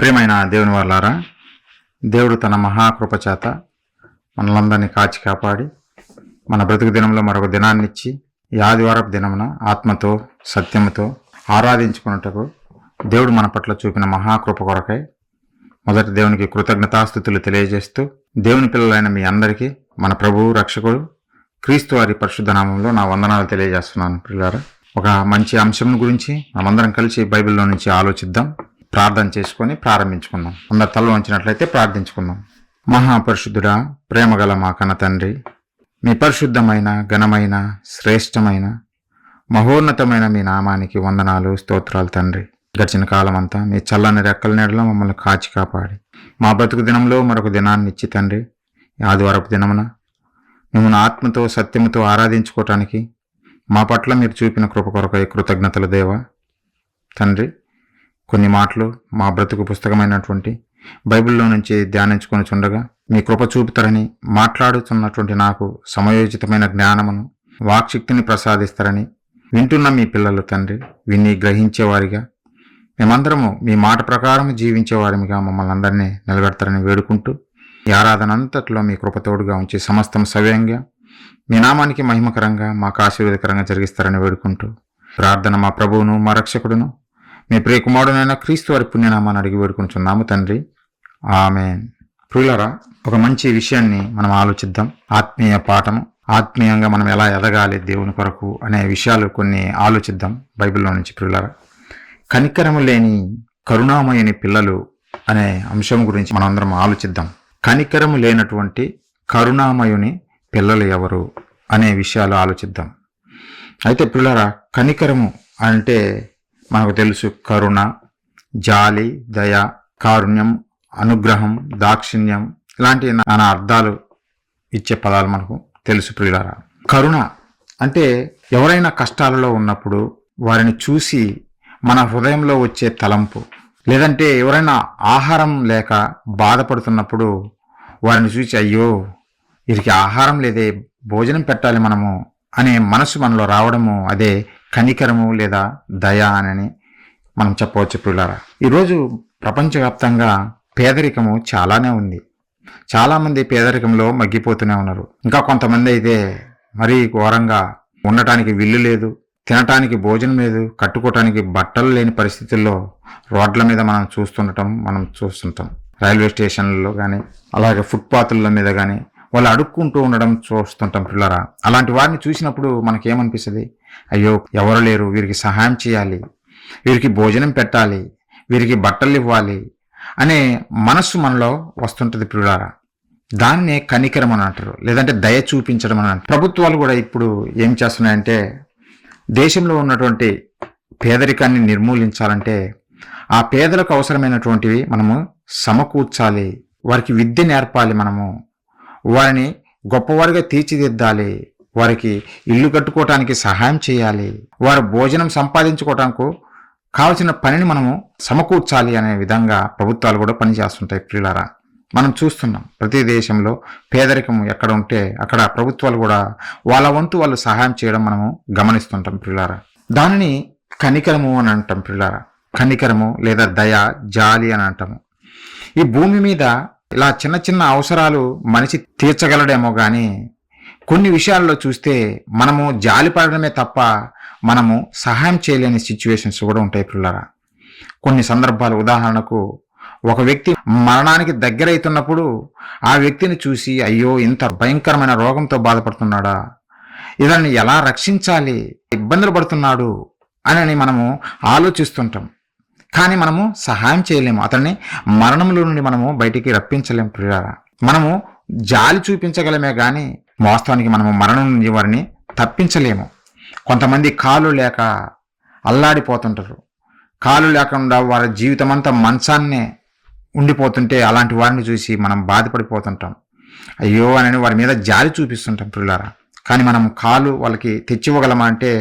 ప్రియమైన దేవుని వాళ్ళారా, దేవుడు తన మహాకృప చేత మనలందరినీ కాచి కాపాడి మన బ్రతుకు దినంలో మరొక దినాన్నిచ్చి ఈ ఆదివారపు దినమున ఆత్మతో సత్యముతో ఆరాధించుకున్నట్టుకు దేవుడు మన పట్ల చూపిన మహాకృప కొరకై మొదటి దేవునికి కృతజ్ఞతాస్తుతులు తెలియజేస్తూ, దేవుని పిల్లలైన మీ అందరికీ మన ప్రభువు రక్షకుడు క్రీస్తు వారి పరిశుద్ధ నామంలో నా వందనాలు తెలియజేస్తున్నాను. పిల్లారా, ఒక మంచి అంశం గురించి మనమందరం కలిసి బైబిల్లో నుంచి ఆలోచిద్దాం. ప్రార్థన చేసుకొని ప్రారంభించుకుందాం. అందరు తల వంచినట్లయితే ప్రార్థించుకుందాం. మహాపరిశుద్ధుడా, ప్రేమగల మా కన్న తండ్రి, మీ పరిశుద్ధమైన ఘనమైన శ్రేష్టమైన మహోన్నతమైన మీ నామానికి వందనాలు స్తోత్రాలు తండ్రి. గడిచిన కాలం అంతా మీ చల్లని రెక్కల నీడలో మమ్మల్ని కాచి కాపాడి మా బ్రతుకు దినంలో మరొక దినాన్ని ఇచ్చి తండ్రి, ఆదివారపు దినమున మిమ్మల్ని ఆత్మతో సత్యముతో ఆరాధించుకోవటానికి మా పట్ల మీరు చూపిన కృప కొరకై కృతజ్ఞతలు దేవా. తండ్రి, కొన్ని మాటలు మా బ్రతుకు పుస్తకమైనటువంటి బైబిల్లో నుంచి ధ్యానించుకొని చుండగా మీ కృప చూపుతారని, మాట్లాడుతున్నటువంటి నాకు సమయోచితమైన జ్ఞానమును వాక్శక్తిని ప్రసాదిస్తారని వింటున్న మీ పిల్లలు తండ్రి విని గ్రహించేవారిగా, మేమందరము మీ మాట ప్రకారం జీవించేవారిగా మమ్మల్ని అందరినీ నిలబెడతారని వేడుకుంటూ, ఈ ఆరాధన అంతట్లో మీ కృపతోడుగా ఉంచి సమస్తం సవ్యంగా మీ నామానికి మహిమకరంగా మాకు ఆశీర్వాదకరంగా జరిగిస్తారని వేడుకుంటూ, ప్రార్థన మా ప్రభువును మా రక్షకుడును మీ ప్రియకుమారుడైన క్రీస్తు వారి పుణ్యనామాన్ని అడిగి వేడుకుంటున్నాము తండ్రి, ఆమేన్. ప్రియులారా, ఒక మంచి విషయాన్ని మనం ఆలోచిద్దాం. ఆత్మీయ పాఠము, ఆత్మీయంగా మనం ఎలా ఎదగాలి దేవుని కొరకు అనే విషయాలు కొన్ని ఆలోచిద్దాం బైబిల్లో నుంచి. ప్రియులారా, కనికరము లేని కరుణామయుని పిల్లలు అనే అంశం గురించి మనందరం ఆలోచిద్దాం. కనికరము లేనటువంటి కరుణామయుని పిల్లలు ఎవరు అనే విషయాలు ఆలోచిద్దాం. అయితే ప్రియులారా, కనికరము అంటే మనకు తెలుసు, కరుణ, జాలి, దయ, కారుణ్యం, అనుగ్రహం, దాక్షిణ్యం ఇలాంటి నానా అర్థాలు ఇచ్చే పదాలు మనకు తెలుసు. ప్రియులారా, కరుణ అంటే ఎవరైనా కష్టాలలో ఉన్నప్పుడు వారిని చూసి మన హృదయంలో వచ్చే తలంపు, లేదంటే ఎవరైనా ఆహారం లేక బాధపడుతున్నప్పుడు వారిని చూసి అయ్యో వీరికి ఆహారం లేదే, భోజనం పెట్టాలి మనము అనే మనసు మనలో రావడము, అదే కనికరము లేదా దయ అని మనం చెప్పవచ్చు. ప్రియులారా, ఈరోజు ప్రపంచవ్యాప్తంగా పేదరికము చాలానే ఉంది. చాలామంది పేదరికంలో మగ్గిపోతూనే ఉన్నారు. ఇంకా కొంతమంది అయితే మరీ ఘోరంగా ఉండటానికి ఇల్లు లేదు, తినటానికి భోజనం లేదు, కట్టుకోవటానికి బట్టలు లేని పరిస్థితుల్లో రోడ్ల మీద మనం చూస్తుంటాం. రైల్వే స్టేషన్లలో కానీ అలాగే ఫుట్పాత్ల మీద కానీ వాళ్ళు అడుక్కుంటూ ఉండడం చూస్తుంటాం. పిల్లరా, అలాంటి వారిని చూసినప్పుడు మనకేమనిపిస్తుంది? అయ్యో ఎవరు లేరు, వీరికి సహాయం చేయాలి, వీరికి భోజనం పెట్టాలి, వీరికి బట్టలు ఇవ్వాలి అనే మనస్సు మనలో వస్తుంటుంది. పిల్లరా, దాన్నే కనికరం అని అంటారు, లేదంటే దయ చూపించడం అని అంటారు. ప్రభుత్వాలు కూడా ఇప్పుడు ఏం చేస్తున్నాయంటే, దేశంలో ఉన్నటువంటి పేదరికాన్ని నిర్మూలించాలంటే ఆ పేదలకు అవసరమైనటువంటివి మనము సమకూర్చాలి, వారికి విద్య నేర్పాలి, మనము వారిని గొప్పవారిగా తీర్చిదిద్దాలి, వారికి ఇల్లు కట్టుకోవటానికి సహాయం చేయాలి, వారు భోజనం సంపాదించుకోవటానికి కావలసిన పనిని మనము సమకూర్చాలి అనే విధంగా ప్రభుత్వాలు కూడా పనిచేస్తుంటాయి. ప్రియులారా, మనం చూస్తున్నాం ప్రతి దేశంలో పేదరికం ఎక్కడ ఉంటే అక్కడ ప్రభుత్వాలు కూడా వాళ్ళ వంతు వాళ్ళు సహాయం చేయడం మనము గమనిస్తుంటాం. ప్రియులారా, దానిని కనికరము అని అంటాం. ప్రియులారా, కనికరము లేదా దయ, జాలి అని అంటాము. ఈ భూమి మీద ఇలా చిన్న చిన్న అవసరాలు మనిషి తీర్చగలడేమో కానీ కొన్ని విషయాల్లో చూస్తే మనము జాలి పడడమే తప్ప మనము సహాయం చేయలేని సిచ్యువేషన్స్ కూడా ఉంటాయి. పిల్లరా, కొన్ని సందర్భాలు, ఉదాహరణకు ఒక వ్యక్తి మరణానికి దగ్గరైతున్నప్పుడు ఆ వ్యక్తిని చూసి అయ్యో ఇంత భయంకరమైన రోగంతో బాధపడుతున్నాడా, ఇతన్ని ఎలా రక్షించాలి, ఇబ్బందులు పడుతున్నాడు అని మనము ఆలోచిస్తుంటాం. కానీ మనము సహాయం చేయలేము, అతన్ని మరణంలో నుండి మనము బయటికి రప్పించలేము. ప్రియులారా, మనము జాలి చూపించగలమే కానీ వాస్తవానికి మనము మరణం నుండి వారిని తప్పించలేము. కొంతమంది కాలు లేక అల్లాడిపోతుంటారు, కాలు లేకుండా వారి జీవితం అంతా మంచాన్నే ఉండిపోతుంటే అలాంటి వారిని చూసి మనం బాధపడిపోతుంటాం, అయ్యో అని వారి మీద జాలి చూపిస్తుంటాం. ప్రియులారా, కానీ మనం కాలు వాళ్ళకి తెచ్చివ్వగలమా అంటే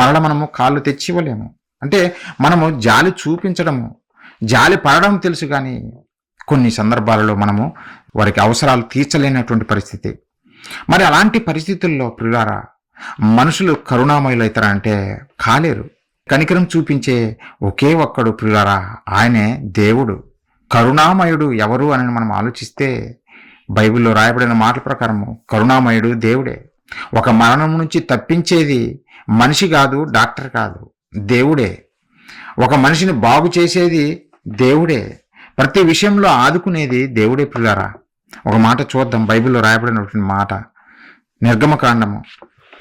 మరల మనము కాళ్ళు తెచ్చివ్వలేము. అంటే మనము జాలి చూపించడము, జాలి పడడం తెలుసు, కానీ కొన్ని సందర్భాలలో మనము వారికి అవసరాలు తీర్చలేనటువంటి పరిస్థితి. మరి అలాంటి పరిస్థితుల్లో ప్రియులారా, మనుషులు కరుణామయులైతారా అంటే కాలేరు. కనికరం చూపించే ఒకే ఒక్కడు ప్రియులారా, ఆయనే దేవుడు. కరుణామయుడు ఎవరు అని మనం ఆలోచిస్తే బైబిల్లో రాయబడిన మాటల ప్రకారము కరుణామయుడు దేవుడే. ఒక మరణం నుంచి తప్పించేది మనిషి కాదు, డాక్టర్ కాదు, దేవుడే. ఒక మనిషిని బాగు చేసేది దేవుడే. ప్రతి విషయంలో ఆదుకునేది దేవుడే ప్రియులారా. ఒక మాట చూద్దాం, బైబిల్లో రాయబడినటువంటి మాట, నిర్గమకాండము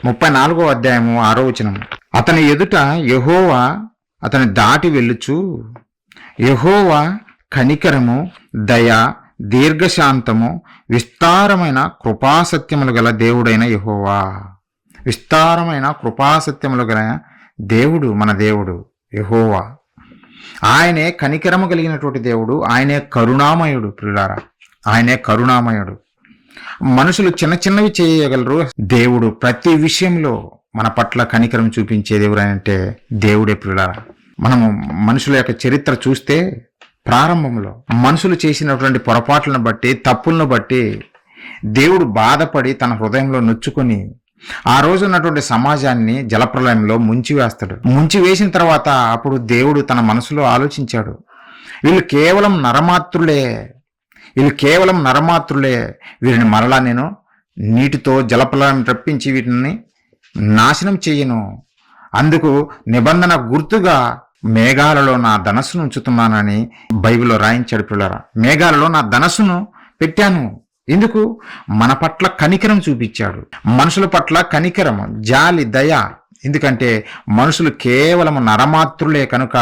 34వ అధ్యాయము 6వ వచనము. అతని ఎదుట యెహోవా అతని దాటి వెళ్ళుచు, యెహోవా కనికరము, దయ, దీర్ఘశాంతము, విస్తారమైన కృపాసత్యములు గల దేవుడైన యెహోవా. విస్తారమైన కృపాసత్యములు గల దేవుడు మన దేవుడు యెహోవా. ఆయనే కనికరము కలిగినటువంటి దేవుడు, ఆయనే కరుణామయుడు ప్రియులారా. ఆయనే కరుణామయుడు. మనుషులు చిన్న చిన్నవి చేయగలరు, దేవుడు ప్రతి విషయంలో మన పట్ల కనికరం చూపించే దేవుడు అంటే దేవుడే ప్రియులారా. మనము మనుషుల యొక్క చరిత్ర చూస్తే ప్రారంభంలో మనుషులు చేసినటువంటి పొరపాట్లను బట్టి, తప్పులను బట్టి దేవుడు బాధపడి తన హృదయంలో నొచ్చుకొని ఆ రోజు ఉన్నటువంటి సమాజాన్ని జలప్రలయంలో ముంచివేస్తాడు. ముంచివేసిన తర్వాత అప్పుడు దేవుడు తన మనసులో ఆలోచించాడు, వీళ్ళు కేవలం నరమాత్రులే, వీరిని మరలా నేను నీటితో జలప్రలయం రప్పించి వీటిని నాశనం చేయను. అందుకు నిబంధన గుర్తుగా మేఘాలలో నా ధనస్సును ఉంచుతున్నానని బైబిల్లో రాయించాడు పిల్లరా. మేఘాలలో నా ధనస్సును పెట్టాను. ఎందుకు? మన పట్ల కనికరం చూపించాడు. మనుషుల పట్ల కనికరం, జాలి, దయ. ఎందుకంటే మనుషులు కేవలం నరమాత్రులే కనుక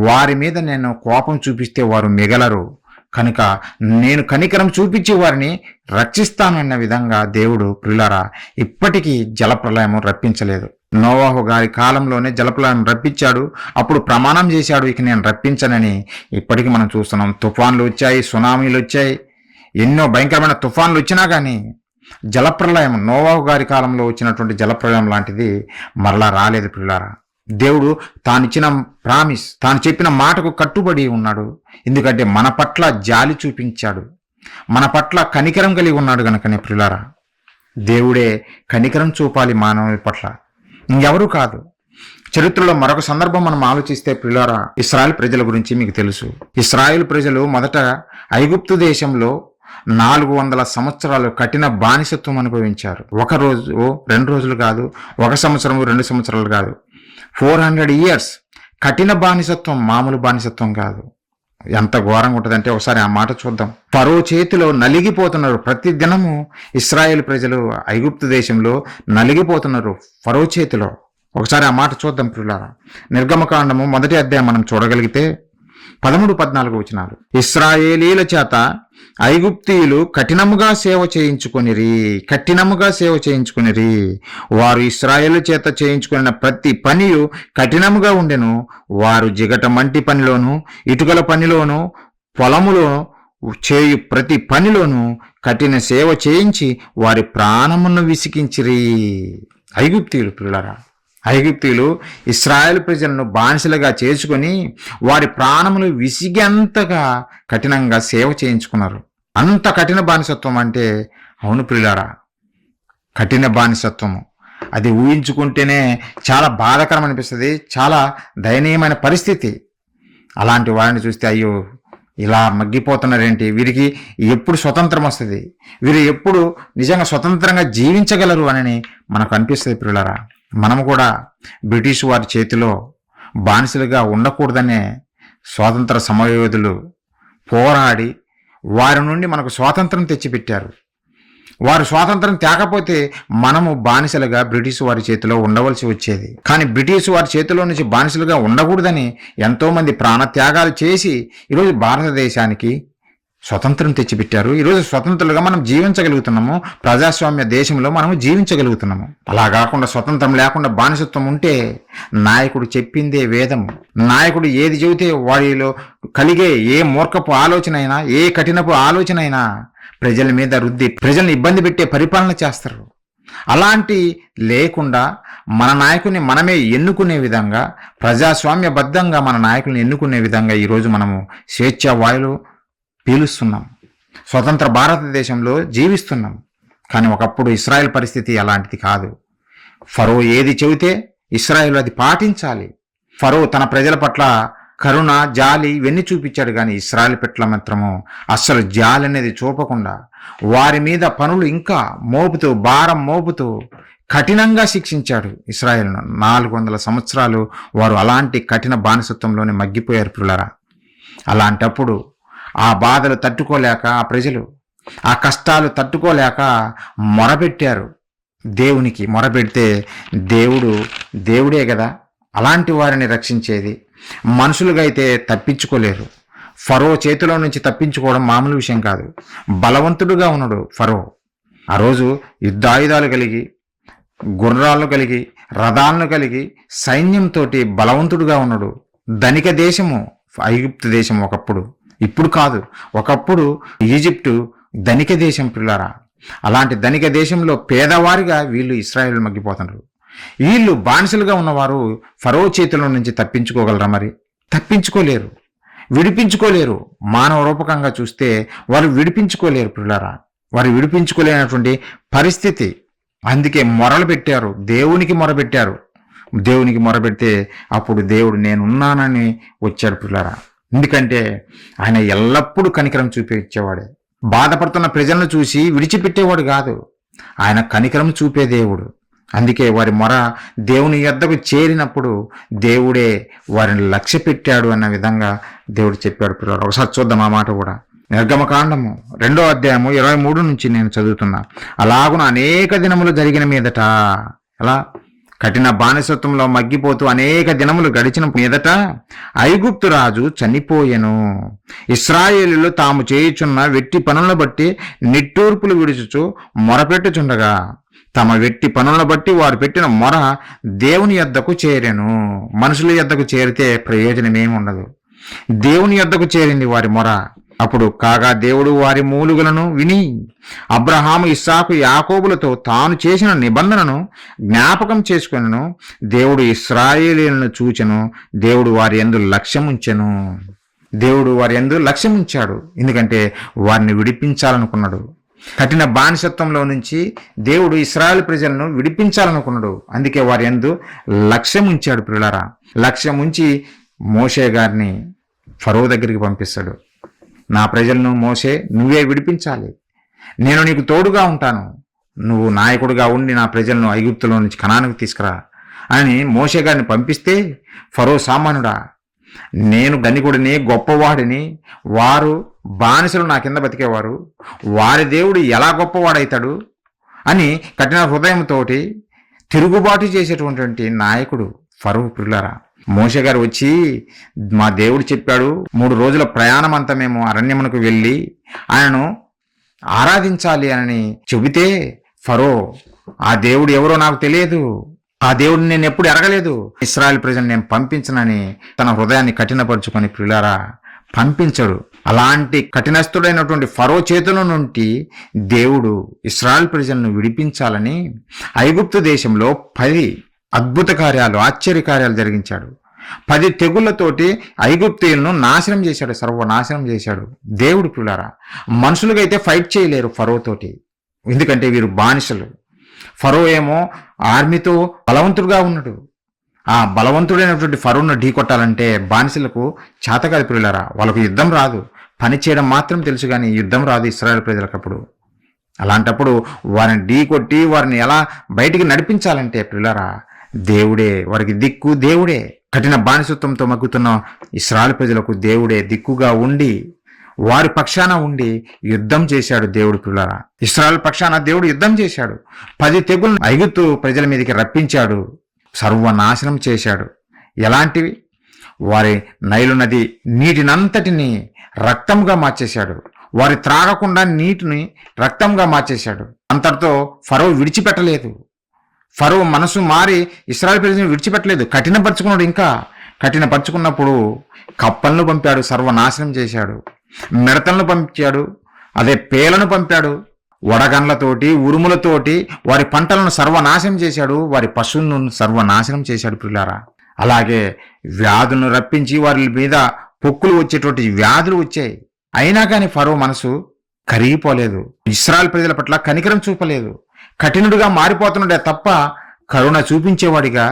వారి మీద నేను కోపం చూపిస్తే వారు మిగలరు. కనుక నేను కనికరం చూపించి వారిని రక్షిస్తానన్న విధంగా దేవుడు ప్రియులారా ఇప్పటికీ జలప్రలయం రప్పించలేదు. నోవాహు గారి కాలంలోనే జలప్రలయం రప్పించాడు. అప్పుడు ప్రమాణం చేశాడు, ఇక నేను రప్పించనని. ఇప్పటికీ మనం చూస్తున్నాం, తుఫాన్లు వచ్చాయి, సునామీలు వచ్చాయి, ఎన్నో భయంకరమైన తుఫాన్లు వచ్చినా కానీ జలప్రలయం, నోవాహు గారి కాలంలో వచ్చినటువంటి జలప్రలయం లాంటిది మరలా రాలేదు ప్రియులారా. దేవుడు తానిచ్చిన ప్రామిస్, తాను చెప్పిన మాటకు కట్టుబడి ఉన్నాడు. ఎందుకంటే మన పట్ల జాలి చూపించాడు, మన పట్ల కనికరం కలిగి ఉన్నాడు గనుకనే ప్రియులారా. దేవుడే కనికరం చూపాలి మానవుని పట్ల, ఇంకెవరూ కాదు. చరిత్రలో మరొక సందర్భం మనం ఆలోచిస్తే ప్రియులారా, ఇశ్రాయేలు ప్రజల గురించి మీకు తెలుసు. ఇశ్రాయేలు ప్రజలు మొదట ఐగుప్తు దేశంలో 400 సంవత్సరాలు కఠిన బానిసత్వం అనుభవించారు. ఒక రోజు 2 రోజులు కాదు, 1 సంవత్సరం 2 సంవత్సరాలు కాదు, 400 years కఠిన బానిసత్వం. మామూలు బానిసత్వం కాదు. ఎంత ఘోరంగా ఉంటుందంటే ఒకసారి ఆ మాట చూద్దాం. ఫరో చేతిలో నలిగిపోతున్నారు. ప్రతి దినము ఇశ్రాయేలు ప్రజలు ఐగుప్తు దేశంలో నలిగిపోతున్నారు ఫరో చేతిలో. ఒకసారి ఆ మాట చూద్దాం ప్రియులారా. నిర్గమకాండము 1వ అధ్యాయం మనం చూడగలిగితే 13-14 వచనాలు. ఇశ్రాయేలీల చేత ఐగుప్తీయులు కఠినముగా సేవ చేయించుకొనిరి. వారు ఇశ్రాయేలు చేత చేయించుకున్న ప్రతి పనియు కఠినముగా ఉండెను. వారు జిగట మంటి పనిలోను, ఇటుకల పనిలోను, పొలములో చేయు ప్రతి పనిలోను కఠిన సేవ చేయించి వారి ప్రాణమును విసికించిరి. ఐగుప్తీయులు ప్రియులారా, ఐగుప్తీయులు ఇశ్రాయేలు ప్రజలను బానిసలుగా చేసుకొని వారి ప్రాణములు విసిగేంతగా కఠినంగా సేవ చేయించుకున్నారు. అంత కఠిన బానిసత్వం అంటే, అవును ప్రియులారా, కఠిన బానిసత్వము అది ఊహించుకుంటేనే చాలా బాధాకరం అనిపిస్తుంది, చాలా దయనీయమైన పరిస్థితి. అలాంటి వారిని చూస్తే అయ్యో ఇలా మగ్గిపోతున్నారేంటి, వీరికి ఎప్పుడు స్వతంత్రం వస్తుంది, వీరు ఎప్పుడు నిజంగా స్వతంత్రంగా జీవించగలరు అని మనకు అనిపిస్తుంది ప్రియులారా. మనము కూడా బ్రిటిష్ వారి చేతిలో బానిసలుగా ఉండకూడదనే స్వాతంత్ర సమరయోధులు పోరాడి వారి నుండి మనకు స్వాతంత్రం తెచ్చిపెట్టారు. వారు స్వాతంత్రం తేకపోతే మనము బానిసలుగా బ్రిటిష్ వారి చేతిలో ఉండవలసి వచ్చేది. కానీ బ్రిటిష్ వారి చేతిలో నుంచి బానిసలుగా ఉండకూడదని ఎంతోమంది ప్రాణత్యాగాలు చేసి ఈరోజు భారతదేశానికి స్వతంత్రం తెచ్చిపెట్టారు. ఈరోజు స్వతంత్రులుగా మనం జీవించగలుగుతున్నాము. ప్రజాస్వామ్య దేశంలో మనము జీవించగలుగుతున్నాము. అలా కాకుండా స్వతంత్రం లేకుండా బానిసత్వం ఉంటే నాయకుడు చెప్పిందే వేదము. నాయకుడు ఏది చెబితే వాడిలో కలిగే ఏ మూర్ఖపు ఆలోచన అయినా, ఏ కఠినపు ఆలోచన అయినా ప్రజల మీద రుద్ది ప్రజల్ని ఇబ్బంది పెట్టే పరిపాలన చేస్తారు. అలాంటి లేకుండా మన నాయకుని మనమే ఎన్నుకునే విధంగా, ప్రజాస్వామ్యబద్ధంగా మన నాయకుల్ని ఎన్నుకునే విధంగా ఈరోజు మనము స్వేచ్ఛా వాయులు పీలుస్తున్నాం, స్వతంత్ర భారతదేశంలో జీవిస్తున్నాం. కానీ ఒకప్పుడు ఇశ్రాయేల్ పరిస్థితి అలాంటిది కాదు. ఫరో ఏది చెబితే ఇశ్రాయేలు అది పాటించాలి. ఫరో తన ప్రజల పట్ల కరుణ, జాలి ఇవన్నీ చూపించాడు. కానీ ఇశ్రాయేలు పట్ల మాత్రము అస్సలు జాలి అనేది చూపకుండా వారి మీద పనులు ఇంకా మోపుతూ, భారం మోపుతూ కఠినంగా శిక్షించాడు ఇశ్రాయేలును. 400 సంవత్సరాలు వారు అలాంటి కఠిన బానిసత్వంలోనే మగ్గిపోయారు ప్రియులారా. అలాంటప్పుడు ఆ బాధలు తట్టుకోలేక ఆ ప్రజలు, ఆ కష్టాలు తట్టుకోలేక మొరపెట్టారు దేవునికి. మొరపెడితే దేవుడే కదా అలాంటి వారిని రక్షించేది. మనుషులుగా అయితే తప్పించుకోలేరు. ఫరో చేతిలో నుంచి తప్పించుకోవడం మామూలు విషయం కాదు. బలవంతుడుగా ఉన్నాడు ఫరో. ఆ రోజు యుద్ధాయుధాలు కలిగి, గుర్రాలను కలిగి, రథాలను కలిగి, సైన్యంతో బలవంతుడుగా ఉన్నాడు. ధనిక దేశము ఐగుప్తు దేశం ఒకప్పుడు, ఇప్పుడు కాదు. ఒకప్పుడు ఈజిప్టు ధనిక దేశం పిల్లరా. అలాంటి ధనిక దేశంలో పేదవారిగా వీళ్ళు ఇశ్రాయేలు మగ్గిపోతున్నారు. వీళ్ళు బానిసలుగా ఉన్నవారు ఫరో చేతుల నుంచి తప్పించుకోగలరా? మరి తప్పించుకోలేరు, విడిపించుకోలేరు. మానవ రూపకంగా చూస్తే వారు విడిపించుకోలేరు పిల్లరా. వారు విడిపించుకోలేనటువంటి పరిస్థితి. అందుకే మొరలు పెట్టారు, దేవునికి మొరపెట్టారు. దేవునికి మొరపెడితే అప్పుడు దేవుడు నేనున్నానని వచ్చాడు పిల్లరా. ఎందుకంటే ఆయన ఎల్లప్పుడూ కనికరం చూపించేవాడే. బాధపడుతున్న ప్రజలను చూసి విడిచిపెట్టేవాడు కాదు, ఆయన కనికరం చూపే దేవుడు. అందుకే వారి మొర దేవుని యొద్దకు చేరినప్పుడు దేవుడే వారిని లక్ష్య పెట్టాడు అన్న విధంగా దేవుడు చెప్పాడు పిల్లలు. ఒకసారి చూద్దాం ఆ మాట కూడా. నిర్గమకాండము 2వ అధ్యాయము 23 నుంచి నేను చదువుతున్నా. అలాగున అనేక దినములు జరిగిన మీదట, అలా కఠిన బానిసత్వంలో మగ్గిపోతూ అనేక దినములు గడిచిన మీదట ఐగుప్తు రాజు చనిపోయెను. ఇశ్రాయేలీయులు తాము చేయుచున్న వెట్టి పనులను బట్టి నిట్టూర్పులు విడుచుచు మొరపెట్టుచుండగా తమ వెట్టి పనులను బట్టి వారు పెట్టిన మొర దేవుని యొద్దకు చేరెను. మనుషుల యొద్దకు చేరితే ప్రయోజనమేమి ఉండదు. దేవుని యొద్దకు చేరింది వారి మొర. అప్పుడు కాగా దేవుడు వారి మూలుగులను విని అబ్రహాము, ఇస్సాకు, యాకోబులతో తాను చేసిన నిబంధనను జ్ఞాపకం చేసుకొనెను. దేవుడు ఇశ్రాయేలీయులను చూచెను. దేవుడు వారి యందు లక్ష్యముంచెను. దేవుడు వారి యందు లక్ష్యముంచాడు. ఎందుకంటే వారిని విడిపించాలనుకున్నాడు. కఠిన బానిసత్వంలో నుంచి దేవుడు ఇశ్రాయేలు ప్రజలను విడిపించాలనుకున్నాడు. అందుకే వారి యందు లక్ష్యం ఉంచాడు ప్రియులారా. లక్ష్యం ఉంచి మోషే గారిని ఫరో దగ్గరికి పంపిస్తాడు. నా ప్రజలను మోషే నువ్వే విడిపించాలి, నేను నీకు తోడుగా ఉంటాను, నువ్వు నాయకుడిగా ఉండి నా ప్రజలను ఐగుప్తులో నుంచి కనానికి తీసుకురా అని మోషే గారిని పంపిస్తే, ఫరో సామాన్యుడా, నేను ధనికుడిని, గొప్పవాడిని, వారు బానిసలు నా కింద బతికేవారు, వారి దేవుడు ఎలా గొప్పవాడవుతాడు అని కఠిన హృదయంతో తిరుగుబాటు చేసేటువంటి నాయకుడు ఫరో పిల్లారా. మోషే గారు వచ్చి మా దేవుడు చెప్పాడు 3 రోజుల ప్రయాణం అంతా మేము అరణ్యమునకు వెళ్ళి ఆయనను ఆరాధించాలి అని చెబితే ఫరో ఆ దేవుడు ఎవరో నాకు తెలియదు, ఆ దేవుడిని నేను ఎప్పుడు ఎరగలేదు, ఇశ్రాయేలు ప్రజలను నేను పంపించనని తన హృదయాన్ని కఠినపరుచుకొని పిల్లారా పంపించడు. అలాంటి కఠినస్తుడైనటువంటి ఫరో చేతుల నుండి దేవుడు ఇశ్రాయేలు ప్రజలను విడిపించాలని ఐగుప్తు దేశంలో 10 అద్భుత కార్యాలు, ఆశ్చర్య కార్యాలు జరిగించాడు. 10 తెగుళ్లతోటి ఐగుప్తీయులను నాశనం చేశాడు, సర్వనాశనం చేశాడు దేవుడు పిల్లారా. మనుషులుగా అయితే ఫైట్ చేయలేరు ఫరోతోటి, ఎందుకంటే వీరు బానిసలు. ఫరో ఏమో ఆర్మీతో బలవంతుడుగా ఉన్నాడు. ఆ బలవంతుడైనటువంటి ఫరోను ఢీకొట్టాలంటే బానిసలకు చేతకాదు పిల్లారా. వాళ్ళకు యుద్ధం రాదు, పని చేయడం మాత్రం తెలుసు, కానీ యుద్ధం రాదు ఇశ్రాయేలు ప్రజలకు. అప్పుడు అలాంటప్పుడు వారిని ఢీకొట్టి వారిని ఎలా బయటికి నడిపించాలంటే పిల్లారా దేవుడే వారికి దిక్కు, దేవుడే. కఠిన బానిసత్వంతో మగ్గుతున్న ఇశ్రాయేలు ప్రజలకు దేవుడే దిక్కుగా ఉండి వారి పక్షాన ఉండి యుద్ధం చేశాడు దేవుడు పిల్లారా. ఇశ్రాయేలు పక్షాన దేవుడు యుద్ధం చేశాడు. 10 తెగులను ఐగుప్తు ప్రజల మీదకి రప్పించాడు, సర్వనాశనం చేశాడు. ఎలాంటివి? వారి నైలు నది నీటినంతటిని రక్తంగా మార్చేశాడు. వారి త్రాగకుండా నీటిని రక్తంగా మార్చేశాడు. అంతటితో ఫరో విడిచిపెట్టలేదు. ఫరో మనసు మారి ఇశ్రాయేలు ప్రజలను విడిచిపెట్టలేదు, కఠినపరుచుకున్నాడు. ఇంకా కఠినపరుచుకున్నప్పుడు కప్పలను పంపాడు, సర్వనాశనం చేశాడు. మిడతలను పంపించాడు, అదే పేలను పంపాడు. వడగండ్లతోటి, ఉరుములతోటి వారి పంటలను సర్వనాశనం చేశాడు, వారి పశువులను సర్వనాశనం చేశాడు పిల్లారా. అలాగే వ్యాధులను రప్పించి వారి మీద పొక్కులు వచ్చేటువంటి వ్యాధులు వచ్చాయి. అయినా కానీ ఫరో మనసు కరిగిపోలేదు, ఇశ్రాయేలు ప్రజల పట్ల కనికరం చూపలేదు. కఠినుడిగా మారిపోతున్నాడే తప్ప కరుణ చూపించేవాడిగా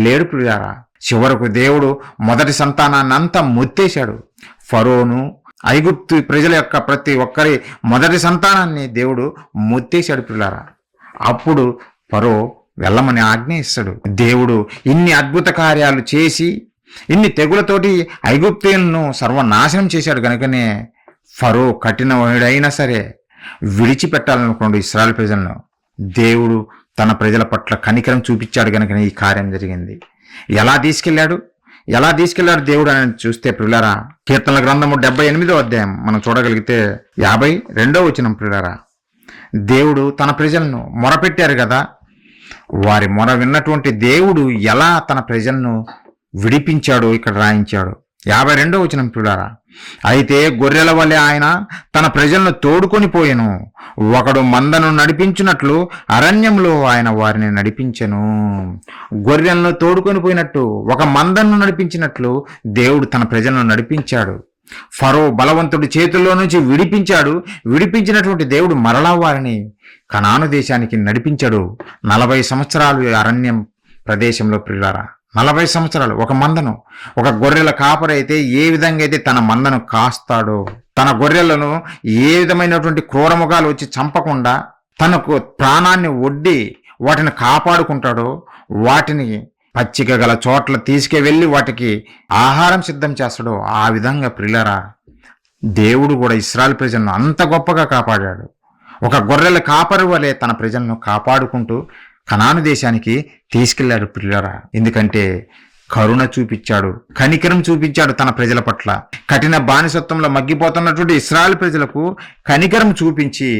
లేడు పిల్లారా. చివరకు దేవుడు మొదటి సంతానాన్ని అంతా మొత్తేశాడు. ఫరోను, ఐగుప్తు ప్రజల యొక్క ప్రతి ఒక్కరి మొదటి సంతానాన్ని దేవుడు మొత్తేశాడు పిల్లారా. అప్పుడు ఫరో వెళ్ళమని ఆజ్ఞ ఇస్తాడు. దేవుడు ఇన్ని అద్భుత కార్యాలు చేసి ఇన్ని తెగులతోటి ఐగుప్తీయులను సర్వనాశనం చేశాడు కనుకనే ఫరో కఠినమైనా సరే విడిచిపెట్టాలనుకోండి ఇశ్రాయేలు ప్రజలను. దేవుడు తన ప్రజల పట్ల కనికరం చూపించాడు కనుకనే ఈ కార్యం జరిగింది. ఎలా తీసుకెళ్లాడు దేవుడు అని చూస్తే ప్రియులారా, కీర్తనల గ్రంథము 78వ అధ్యాయం మనం చూడగలిగితే 52వ వచనం ప్రియులారా, దేవుడు తన ప్రజలను మొరపెట్టారు కదా, వారి మొర విన్నటువంటి దేవుడు ఎలా తన ప్రజలను విడిపించాడో ఇక్కడ రాయించాడు. 52వ వచనం ప్రియులారా, అయితే గొర్రెల వలె ఆయన తన ప్రజలను తోడుకొని పోయెను, ఒకడు మందను నడిపించినట్లు అరణ్యంలో ఆయన వారిని నడిపించెను. గొర్రెలను తోడుకొని పోయినట్టు, ఒక మందను నడిపించినట్లు దేవుడు తన ప్రజలను నడిపించాడు. ఫరో బలవంతుడి చేతుల్లో నుంచి విడిపించినటువంటి దేవుడు మరలా వారిని కనాను దేశానికి నడిపించాడు. 40 సంవత్సరాలు అరణ్యం ప్రదేశంలో ప్రియులారా, 40 సంవత్సరాలు ఒక మందను, ఒక గొర్రెల కాపరైతే ఏ విధంగా అయితే తన మందను కాస్తాడో, తన గొర్రెలను ఏ విధమైనటువంటి క్రూరముగాలు వచ్చి చంపకుండా తనకు ప్రాణాన్ని ఒడ్డి వాటిని కాపాడుకుంటాడో, వాటిని పచ్చిక గల చోట్ల తీసుకువెళ్ళి వాటికి ఆహారం సిద్ధం చేస్తాడో, ఆ విధంగా ప్రియులారా దేవుడు కూడా ఇశ్రాయేలు ప్రజలను అంత గొప్పగా కాపాడాడు. ఒక గొర్రెల కాపరి వలె తన ప్రజలను కాపాడుకుంటూ కనాను దేశానికి తీసుకెళ్లాడు ప్రియులారా. ఎందుకంటే కరుణ చూపించాడు, కనికరం చూపించాడు తన ప్రజల పట్ల. కఠిన బానిసత్వంలో మగ్గిపోతున్నటువంటి ఇశ్రాయేలు ప్రజలకు కనికరం చూపించి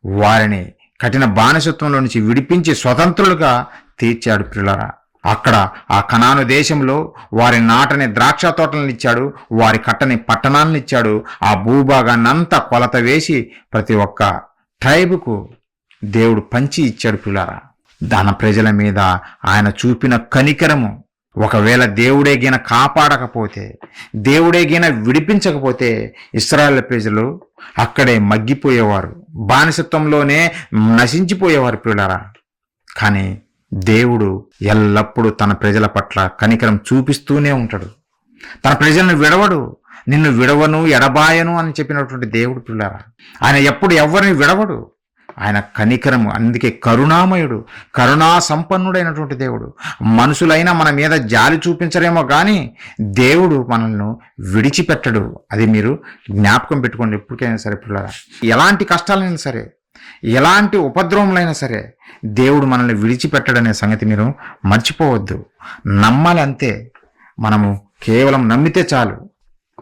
వారిని కఠిన బానిసత్వంలో నుంచి విడిపించి స్వతంత్రులుగా తీర్చాడు ప్రియులారా. అక్కడ ఆ కనాను దేశంలో వారి నాటని ద్రాక్ష తోటలను ఇచ్చాడు, వారి కట్టని పట్టణాలను ఇచ్చాడు. ఆ భూభాగాన్ని అంతా కొలత వేసి ప్రతి ఒక్క ట్రైబుకు దేవుడు పంచి ఇచ్చాడు ప్రియులారా. తన ప్రజల మీద ఆయన చూపిన కనికరము, ఒకవేళ దేవుడే గిన కాపాడకపోతే, దేవుడే గిన విడిపించకపోతే ఇశ్రాయేలు ప్రజలు అక్కడే మగ్గిపోయేవారు, బానిసత్వంలోనే నశించిపోయేవారు ప్రియులారా. కానీ దేవుడు ఎల్లప్పుడూ తన ప్రజల పట్ల కనికరం చూపిస్తూనే ఉంటాడు. తన ప్రజలను విడవడు. నిన్ను విడవను ఎడబాయను అని చెప్పినటువంటి దేవుడు ప్రియులారా. ఆయన ఎప్పుడు ఎవరిని విడవడు. ఆయన కనికరము, అందుకే కరుణామయుడు, కరుణా సంపన్నుడైనటువంటి దేవుడు. మనుషులైనా మన మీద జాలి చూపించరేమో కానీ దేవుడు మనల్ని విడిచిపెట్టడు. అది మీరు జ్ఞాపకం పెట్టుకోండి ఎప్పటికైనా సరే పిల్లరా. ఎలాంటి కష్టాలైనా సరే, ఎలాంటి ఉపద్రవములైనా సరే దేవుడు మనల్ని విడిచిపెట్టడనే సంగతి మీరు మర్చిపోవద్దు. నమ్మాలి అంతే. మనము కేవలం నమ్మితే చాలు.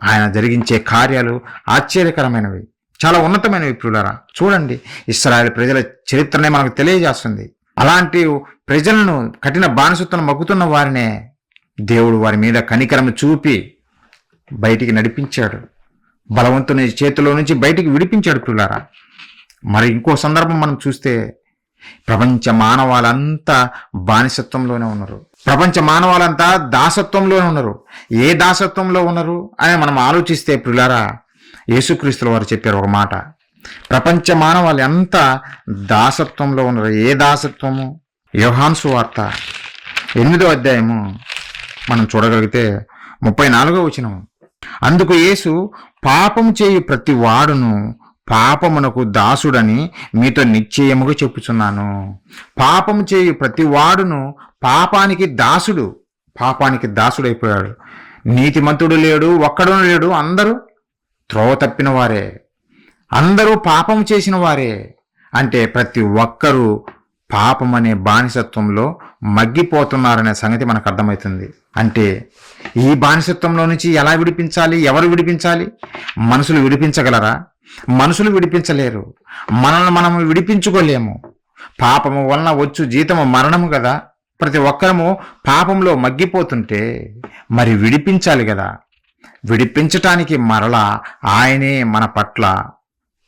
ఆయన జరిగించే కార్యాలు ఆశ్చర్యకరమైనవి, చాలా ఉన్నతమైనవి ప్రియులారా. చూడండి, ఇశ్రాయేలు ప్రజల చరిత్రనే మనకు తెలియజేస్తుంది. అలాంటి ప్రజలను కఠిన బానిసత్వం మగ్గుతున్న వారినే దేవుడు వారి మీద కనికరం చూపి బయటికి నడిపించాడు. బలవంతుని చేతిలో నుంచి బయటికి విడిపించాడు ప్రియులారా. మరి ఇంకో సందర్భం మనం చూస్తే, ప్రపంచ మానవాళ్ళంతా బానిసత్వంలోనే ఉన్నారు. ప్రపంచ మానవాళ్ళంతా దాసత్వంలోనే ఉన్నారు. ఏ దాసత్వంలో ఉన్నారు అని మనం ఆలోచిస్తే ప్రియులారా, యేసుక్రీస్తుల వారు చెప్పారు ఒక మాట, ప్రపంచ మానవాళి అంతా దాసత్వంలో ఉన్నారు. ఏ దాసత్వము? యోహాను సువార్త 8వ అధ్యాయము మనం చూడగలిగితే 34వ వచనం, అందుకు యేసు, పాపము చేయు ప్రతి వాడును పాపమునకు దాసుడని మీతో నిశ్చయముగా చెప్పుచున్నాను. పాపము చేయు ప్రతి వాడును పాపానికి దాసుడైపోయాడు. నీతిమంతుడు లేడు, ఒక్కడు లేడు, అందరూ త్రోవ తప్పిన వారే, అందరూ పాపం చేసిన వారే. అంటే ప్రతి ఒక్కరూ పాపం అనే బానిసత్వంలో మగ్గిపోతున్నారనే సంగతి మనకు అర్థమవుతుంది. అంటే ఈ బానిసత్వంలో నుంచి ఎలా విడిపించాలి? ఎవరు విడిపించాలి? మనుషులు విడిపించగలరా? మనుషులు విడిపించలేరు. మనల్ని మనం విడిపించుకోలేము. పాపము వలన వచ్చు జీతము మరణము కదా. ప్రతి ఒక్కరము పాపంలో మగ్గిపోతుంటే మరి విడిపించాలి కదా. విడిపించటానికి మరలా ఆయనే మన పట్ల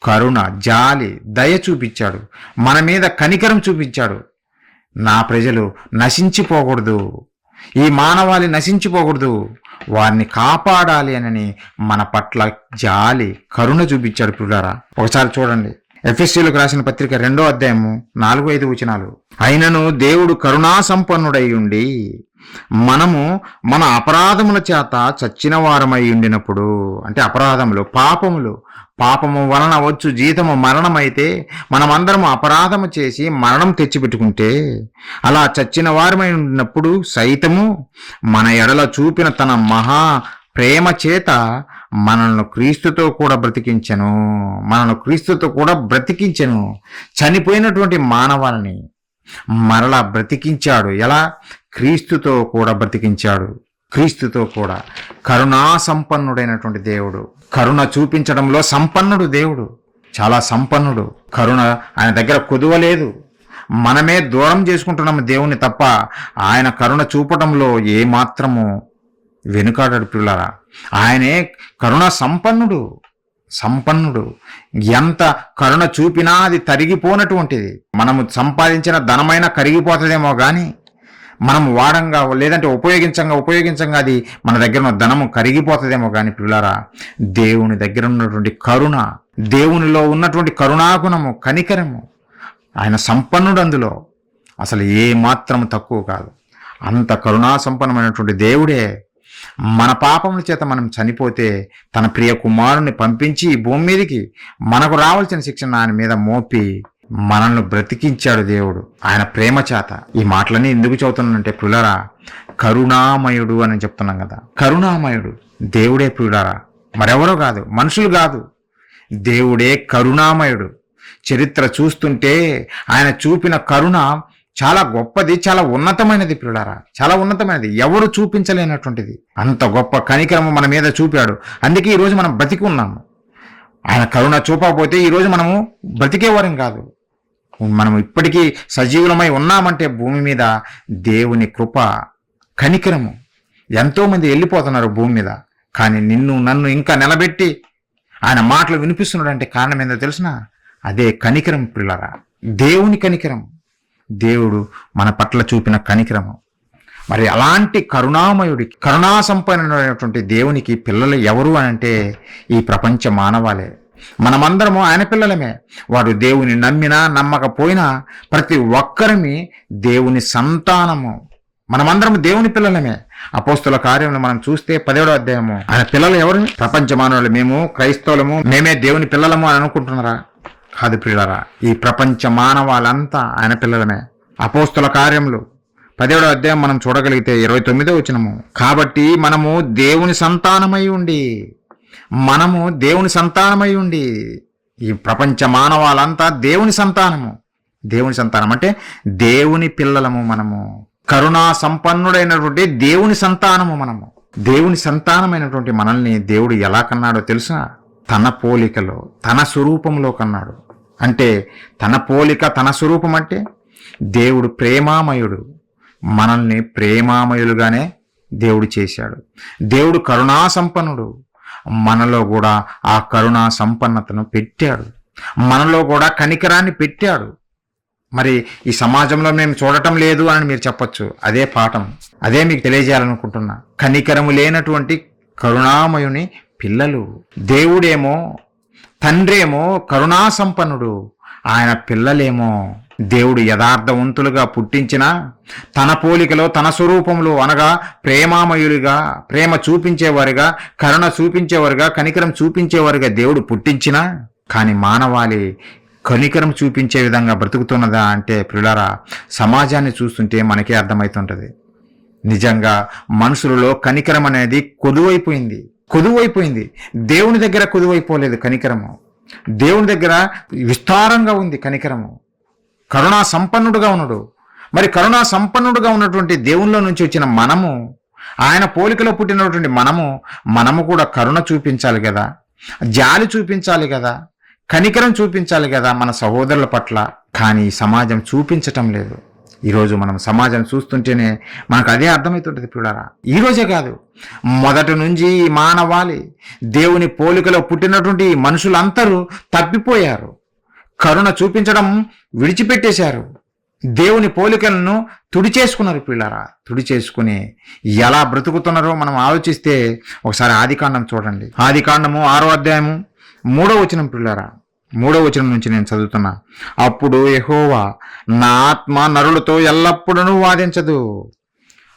కరుణ, జాలి, దయ చూపించాడు. మన మీద కనికరం చూపించాడు. నా ప్రజలు నశించిపోకూడదు, ఈ మానవాళి నశించిపోకూడదు, వారిని కాపాడాలి అని మన పట్ల జాలి, కరుణ చూపించాడు ప్రియులారా. ఒకసారి చూడండి, ఎఫెసీయులకు రాసిన పత్రిక 2వ అధ్యాయము 4-5 వచనాలు. అయినను దేవుడు కరుణా సంపన్నుడై ఉండి మనము మన అపరాధముల చేత చచ్చిన వారమై ఉండినప్పుడు, అంటే అపరాధములు, పాపము వలన వచ్చు జీతము మరణమైతే మనమందరము అపరాధము చేసి మరణం తెచ్చిపెట్టుకుంటే, అలా చచ్చిన వారమై ఉండినప్పుడు సైతము మన ఎడల చూపిన తన మహా ప్రేమ చేత మనల్ని క్రీస్తుతో కూడా బ్రతికించెను. చనిపోయినటువంటి మానవాళిని మరలా బ్రతికించాడు. ఎలా? క్రీస్తుతో కూడా బ్రతికించాడు. క్రీస్తుతో కూడా. కరుణా సంపన్నుడైనటువంటి దేవుడు, కరుణ చూపించడంలో సంపన్నుడు దేవుడు, చాలా సంపన్నుడు. కరుణ ఆయన దగ్గర కొదువలేదు. మనమే దూరం చేసుకుంటున్నాము దేవుని తప్ప ఆయన కరుణ చూపటంలో ఏమాత్రము వెనుకాడడు పిల్లరా. ఆయనే కరుణ సంపన్నుడు. ఎంత కరుణ చూపినా అది తరిగిపోనటువంటిది. మనము సంపాదించిన ధనమైన కరిగిపోతుందేమో కానీ, మనం వాడంగా లేదంటే ఉపయోగించంగా అది మన దగ్గర ఉన్న ధనము కరిగిపోతుందేమో కానీ పిల్లారా, దేవుని దగ్గర ఉన్నటువంటి కరుణ, దేవునిలో ఉన్నటువంటి కరుణాగుణము, కనికరము, ఆయన సంపన్నుడు. అందులో అసలు ఏ మాత్రము తక్కువ కాదు. అంత కరుణా సంపన్నమైనటువంటి దేవుడే మన పాపముల చేత మనం చనిపోతే తన ప్రియ కుమారుని పంపించి ఈ భూమి మీదకి మనకు రావాల్సిన శిక్షను ఆయన మీద మోపి మనల్ని బ్రతికించాడు దేవుడు ఆయన ప్రేమ చేత. ఈ మాటలన్నీ ఎందుకు చదువుతున్నానంటే ప్రియులారా, కరుణామయుడు అని చెప్తున్నాం కదా. కరుణామయుడు దేవుడే ప్రియులారా, మరెవరో కాదు, మనుషులు కాదు, దేవుడే కరుణామయుడు. చరిత్ర చూస్తుంటే ఆయన చూపిన కరుణ చాలా గొప్పది, చాలా ఉన్నతమైనది పిల్లారా, చాలా ఉన్నతమైనది, ఎవరు చూపించలేనటువంటిది. అంత గొప్ప కనికరము మన మీద చూపాడు. అందుకే ఈరోజు మనం బ్రతికి ఉన్నాము. ఆయన కరుణ చూపకపోతే ఈరోజు మనము బ్రతికేవారం కాదు. మనం ఇప్పటికీ సజీవులమై ఉన్నామంటే భూమి మీద దేవుని కృప, కనికరము. ఎంతోమంది వెళ్ళిపోతున్నారు భూమి మీద, కానీ నిన్ను నన్ను ఇంకా నిలబెట్టి ఆయన మాటలు వినిపిస్తున్నాడంటే కారణం ఏందో తెలిసిన? అదే కనికరం పిల్లరా, దేవుని కనికరం, దేవుడు మన పట్ల చూపిన కనికరము. మరి అలాంటి కరుణామయుడికి, కరుణా సంపన్నుడైనటువంటి దేవునికి పిల్లలు ఎవరు అనంటే ఈ ప్రపంచ మానవాళే. మనమందరము ఆయన పిల్లలమే. వాడు దేవుని నమ్మినా నమ్మకపోయినా ప్రతి ఒక్కరిమి దేవుని సంతానము. మనమందరం దేవుని పిల్లలమే. అపోస్తుల కార్యములు మనం చూస్తే 10వ అధ్యాయము, ఆయన పిల్లలు ఎవరు? ప్రపంచ మానవులు. మేము క్రైస్తవులము, మేమే దేవుని పిల్లలము అని అనుకుంటున్నారా? కాదు ప్రియులారా, ఈ ప్రపంచ మానవాళ్ళంతా ఆయన పిల్లలమే. అపోస్తుల కార్యములు 10వ అధ్యాయం మనం చూడగలిగితే 29వ వచనము, కాబట్టి మనము దేవుని సంతానమై ఉండి, ఈ ప్రపంచ మానవాళ్ళంతా దేవుని సంతానము. దేవుని సంతానం అంటే దేవుని పిల్లలము మనము. కరుణా సంపన్నుడైనటువంటి దేవుని సంతానము మనము. దేవుని సంతానమైనటువంటి మనల్ని దేవుడు ఎలా కన్నాడో తెలుసా? తన పోలికలో, తన స్వరూపంలో కన్నాడు. అంటే తన పోలిక, తన స్వరూపం అంటే దేవుడు ప్రేమామయుడు. మనల్ని ప్రేమామయులుగానే దేవుడు చేశాడు. దేవుడు కరుణా సంపన్నుడు. మనలో కూడా ఆ కరుణా సంపన్నతను పెట్టాడు. మనలో కూడా కనికరాన్ని పెట్టాడు. మరి ఈ సమాజంలో మేము చూడటం లేదు అని మీరు చెప్పొచ్చు. అదే పాఠం, అదే మీకు తెలియజేయాలనుకుంటున్నా. కనికరము లేనటువంటి కరుణామయుని పిల్లలు. దేవుడేమో, తండ్రేమో కరుణా సంపన్నుడు, ఆయన పిల్లలేమో దేవుడు యథార్థవంతులుగా పుట్టించిన తన పోలికలో, తన స్వరూపంలో, అనగా ప్రేమామయులుగా, ప్రేమ చూపించేవారుగా, కరుణ చూపించేవారుగా, కనికరం చూపించేవారుగా దేవుడు పుట్టించిన, కానీ మానవాళి కనికరం చూపించే విధంగా బ్రతుకుతున్నదా అంటే ప్రియులారా, సమాజాన్ని చూస్తుంటే మనకే అర్థమవుతుంటది. నిజంగా మనుషులలో కనికరం అనేది కొదువైపోయింది. దేవుని దగ్గర కొదువైపోలేదు కనికరము. దేవుని దగ్గర విస్తారంగా ఉంది కనికరము. కరుణా సంపన్నుడుగా ఉన్నాడు. మరి కరుణా సంపన్నుడుగా ఉన్నటువంటి దేవునిలో నుంచి వచ్చిన మనము, ఆయన పోలికలో పుట్టినటువంటి మనము కూడా కరుణ చూపించాలి కదా, జాలి చూపించాలి కదా, కనికరం చూపించాలి కదా మన సహోదరుల పట్ల. కానీ సమాజం చూపించటం లేదు. ఈరోజు మనం సమాజం చూస్తుంటేనే మనకు అదే అర్థమవుతుంటుంది పిల్లరా. ఈరోజే కాదు, మొదటి నుంచి మానవాళి దేవుని పోలికలో పుట్టినటువంటి మనుషులందరూ తప్పిపోయారు. కరుణ చూపించడం విడిచిపెట్టేశారు. దేవుని పోలికలను తుడిచేసుకున్నారు పిల్లరా. తుడిచేసుకుని ఎలా బ్రతుకుతున్నారో మనం ఆలోచిస్తే ఒకసారి ఆదికాండం చూడండి. ఆదికాండము 6వ అధ్యాయము 3వ వచనం పిల్లరా. 3వ వచనం నుంచి నేను చదువుతున్నా. అప్పుడు యెహోవా, నా ఆత్మ నరులతో ఎల్లప్పుడూ వాదించదు.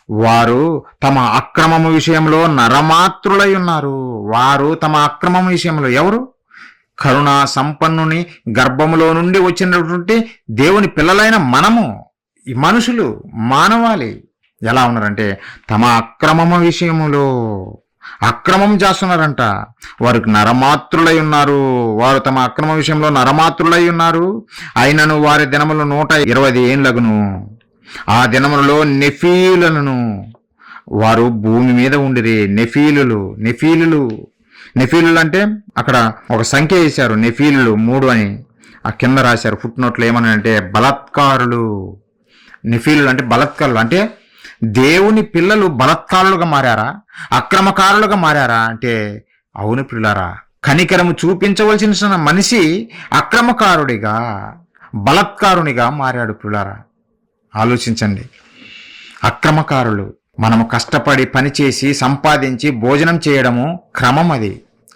వారు తమ అక్రమము విషయంలో నరమాత్రులై ఉన్నారు. వారు తమ అక్రమం విషయంలో ఎవరు? కరుణా సంపన్నుని గర్భములో నుండి వచ్చినటువంటి దేవుని పిల్లలైన మనము, ఈ మనుషులు, మానవాళి ఎలా ఉన్నారంటే తమ అక్రమము విషయములో అక్రమం చేస్తున్నారంట. వారికి నరమాత్రులై ఉన్నారు. వారు తమ అక్రమ విషయంలో నరమాత్రులై ఉన్నారు. అయినను వారి దినములు 120 ఏండ్లగును. ఆ దినములలో నెఫీలులను వారు భూమి మీద ఉండిరి. నెఫీలులు అంటే అక్కడ ఒక సంఖ్య వేశారు. నెఫీలులు 3 అని ఆ కింద రాశారు. ఫుట్ నోట్లో ఏమని అంటే బలాత్కారులు. నెఫీలులు అంటే బలాత్కారులు. అంటే దేవుని పిల్లలు బలాత్కారులుగా మారారా? అక్రమకారులుగా మారారా అంటే అవును పిల్లారా. కనికరము చూపించవలసిన మనిషి అక్రమకారుడిగా, బలాత్కారునిగా మారాడు పిల్లారా. ఆలోచించండి. అక్రమకారులు. మనము కష్టపడి పనిచేసి సంపాదించి భోజనం చేయడము క్రమం.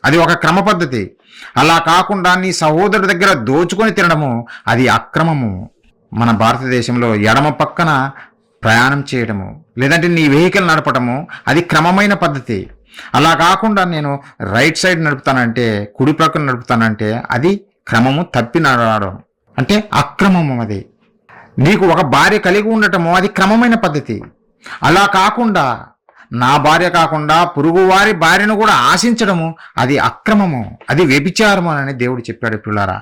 అది ఒక క్రమ పద్ధతి. అలా కాకుండా నీ సహోదరుడి దగ్గర దోచుకొని తినడము అది అక్రమము. మన భారతదేశంలో ఎడమ పక్కన ప్రయాణం చేయడము, లేదంటే నీ వెహికల్ నడపడము అది క్రమమైన పద్ధతి. అలా కాకుండా నేను రైట్ సైడ్ నడుపుతానంటే, కుడి ప్రక్కన నడుపుతానంటే అది క్రమము తప్పి నడవడం, అంటే అక్రమము. అది నీకు ఒక భార్య కలిగి ఉండటము అది క్రమమైన పద్ధతి. అలా కాకుండా నా భార్య కాకుండా పొరుగువారి భార్యను కూడా ఆశించడము అది అక్రమము, అది వ్యభిచారము అని దేవుడు చెప్పాడు పిల్లారా.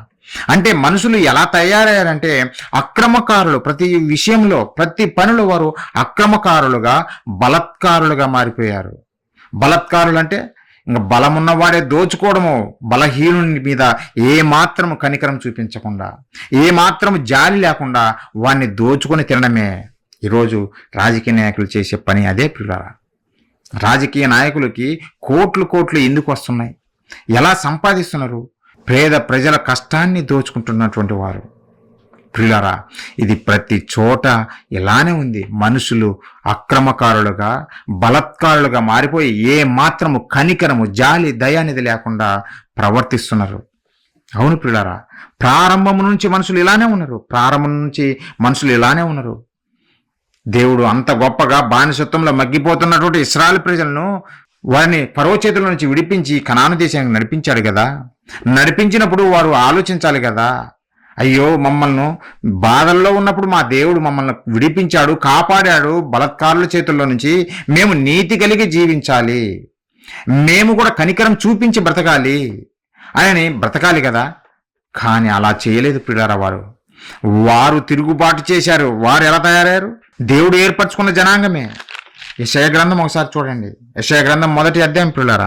అంటే మనుషులు ఎలా తయారయ్యారంటే అక్రమకారులు. ప్రతి విషయంలో, ప్రతి పనిలో వారు అక్రమకారులుగా, బలాత్కారులుగా మారిపోయారు. బలాత్కారులు అంటే ఇంకా బలమున్నవాడే దోచుకోవడము, బలహీనుని మీద ఏ మాత్రము కనికరం చూపించకుండా, ఏ మాత్రము జాలి లేకుండా వాడిని దోచుకొని తినడమే ఈరోజు రాజకీయ నాయకులు చేసే పని. అదే పిల్లరా. రాజకీయ నాయకులకి కోట్లు ఎందుకు వస్తున్నాయి? ఎలా సంపాదిస్తున్నారు? పేద ప్రజల కష్టాన్ని దోచుకుంటున్నటువంటి వారు. ప్రియులారా, ఇది ప్రతి చోట ఇలానే ఉంది. మనుషులు అక్రమకారులుగా, బలాత్కారులుగా మారిపోయి ఏ మాత్రము కనికరము, జాలి, దయ అనేది లేకుండా ప్రవర్తిస్తున్నారు. అవును ప్రియులారా, ప్రారంభం నుంచి మనుషులు ఇలానే ఉన్నారు. దేవుడు అంత గొప్పగా బానిసత్వంలో మగ్గిపోతున్నటువంటి ఇశ్రాయేలు ప్రజలను వారిని ఫరో చేతుల నుంచి విడిపించి కనాను దేశానికి నడిపించాడు కదా. నడిపించినప్పుడు వారు ఆలోచించాలి కదా, అయ్యో మమ్మల్ని బాధల్లో ఉన్నప్పుడు మా దేవుడు మమ్మల్ని విడిపించాడు, కాపాడాడు బలాత్కారుల చేతుల్లో నుంచి. మేము నీతి కలిగి జీవించాలి, మేము కూడా కనికరం చూపించి బ్రతకాలి అని బ్రతకాలి కదా. కానీ అలా చేయలేదు పిల్లారా. వారు తిరుగుబాటు చేశారు. వారు ఎలా తయారయ్యారు? దేవుడు ఏర్పరచుకున్న జనాంగమే. యెషయా గ్రంథం ఒకసారి చూడండి. యెషయా గ్రంథం 1వ అధ్యాయం పిల్లారా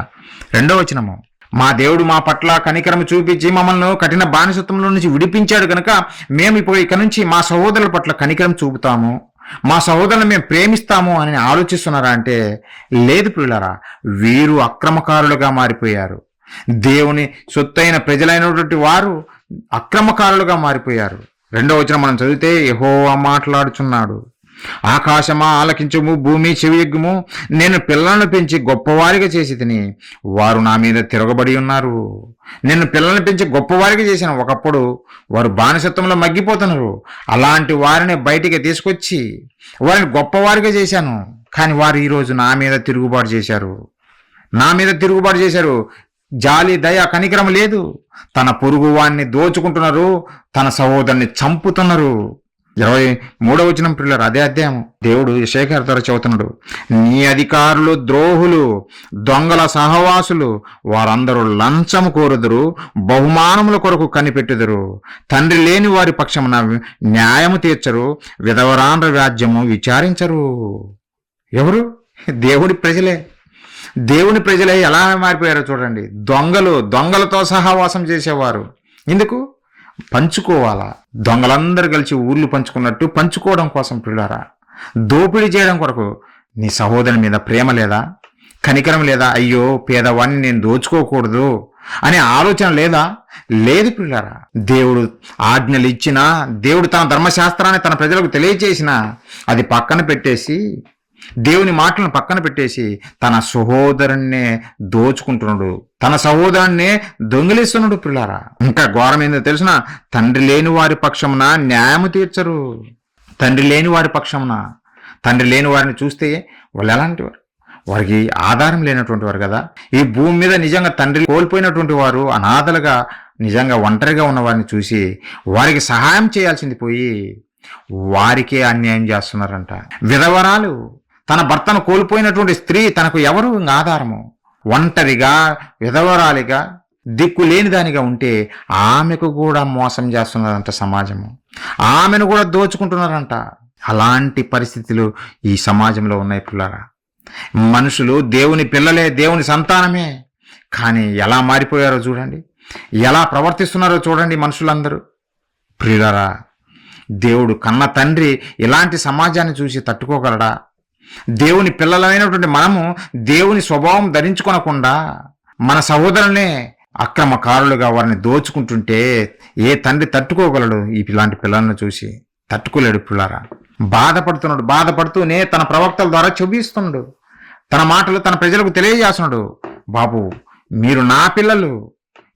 2వ వచనము. మా దేవుడు మా పట్ల కనికరము చూపించి మమ్మల్ని కఠిన బానిసత్వంలో నుంచి విడిపించాడు కనుక మేము ఇప్పుడు ఇక నుంచి మా సహోదరుల పట్ల కనికరం చూపుతాము, మా సహోదరులను మేము ప్రేమిస్తాము అని ఆలోచిస్తున్నారా అంటే లేదు పిల్లారా. వీరు అక్రమకారులుగా మారిపోయారు. దేవుని సొత్తైన ప్రజలైనటువంటి వారు అక్రమకారులుగా మారిపోయారు. 2వ వచనం మనం చదివితే యెహోవా మాట్లాడుచున్నాడు. ఆకాశమా ఆలకించుము, భూమి చెవియెగ్గుము, నేను పిల్లలను పెంచి గొప్పవారిగా చేసి తిని వారు నా మీద తిరగబడి ఉన్నారు. నేను పిల్లలను పెంచి గొప్పవారిగా చేశాను. ఒకప్పుడు వారు బానిసత్వంలో మగ్గిపోతున్నారు. అలాంటి వారిని బయటికి తీసుకొచ్చి వారిని గొప్పవారిగా చేశాను. కానీ వారు ఈరోజు నా మీద తిరుగుబాటు చేశారు. జాలి, దయ, కనికరం లేదు. తన పొరుగు వాణ్ణి దోచుకుంటున్నారు, తన సహోదరుని చంపుతున్నారు. 23వ వచనం పిల్లలు అదే అధ్యాయం. దేవుడు యెషయా ద్వారా చెబుతున్నాడు, నీ అధికారులు ద్రోహులు, దొంగల సహవాసులు, వారందరూ లంచము కోరుదురు, బహుమానముల కొరకు కనిపెట్టుదురు, తండ్రి లేని వారి పక్షమున న్యాయము తీర్చరు, విధవరాండ్ర వ్యాజ్యము విచారించరు. ఎవరు? దేవుని ప్రజలే ఎలా మారిపోయారో చూడండి. దొంగలతో సహవాసం చేసేవారు. ఎందుకు? పంచుకోవాలా. దొంగలందరూ కలిసి ఊర్లు పంచుకున్నట్టు పంచుకోవడం కోసం పిల్లారా. దోపిడీ చేయడం కొరకు. నీ సహోదరుని మీద ప్రేమ లేదా? కనికరం లేదా? అయ్యో పేదవాడిని నేను దోచుకోకూడదు అనే ఆలోచన లేదా? లేదు పిల్లారా. దేవుడు ఆజ్ఞలు ఇచ్చినా, దేవుడు తన ధర్మశాస్త్రాన్ని తన ప్రజలకు తెలియచేసినా అది పక్కన పెట్టేసి, దేవుని మాటలను పక్కన పెట్టేసి తన సహోదరుణ్ణే దోచుకుంటున్నాడు, తన సహోదరుణ్ణే దొంగిలిస్తున్నాడు పిల్లారా. ఇంకా ఘోరం ఏందో తెలిసిన, తండ్రి లేని వారి పక్షమున న్యాయము తీర్చరు. తండ్రి లేని వారిని చూస్తే వాళ్ళు ఎలాంటి వారు? వారికి ఆధారం లేనటువంటి వారు కదా. ఈ భూమి మీద నిజంగా తండ్రి కోల్పోయినటువంటి వారు, అనాథలుగా నిజంగా ఒంటరిగా ఉన్న వారిని చూసి వారికి సహాయం చేయాల్సింది పోయి వారికే అన్యాయం చేస్తున్నారంట. విధవరాలు, తన భర్తను కోల్పోయినటువంటి స్త్రీ, తనకు ఎవరు ఆధారము? ఒంటరిగా, విధవరాలిగా, దిక్కు లేని దానిగా ఉంటే ఆమెకు కూడా మోసం చేస్తున్నారంట సమాజము. ఆమెను కూడా దోచుకుంటున్నారంట. అలాంటి పరిస్థితులు ఈ సమాజంలో ఉన్నాయి పిల్లారా. మనుషులు దేవుని పిల్లలే, దేవుని సంతానమే, కానీ ఎలా మారిపోయారో చూడండి, ఎలా ప్రవర్తిస్తున్నారో చూడండి మనుషులందరూ. ప్రియులారా, దేవుడు కన్న తండ్రి ఇలాంటి సమాజాన్ని చూసి తట్టుకోగలడా? దేవుని పిల్లలైనటువంటి మనము దేవుని స్వభావం ధరించుకొనకుండా మన సహోదరులనే అక్రమకారులుగా వారిని దోచుకుంటుంటే ఏ తండ్రి తట్టుకోగలడు? ఇలాంటి పిల్లలను చూసి తట్టుకోలేడు. పిల్లారా, బాధపడుతూనే తన ప్రవక్తల ద్వారా చూపిస్తున్నాడు. తన మాటలు తన ప్రజలకు తెలియజేస్తున్నాడు. బాబు, మీరు నా పిల్లలు,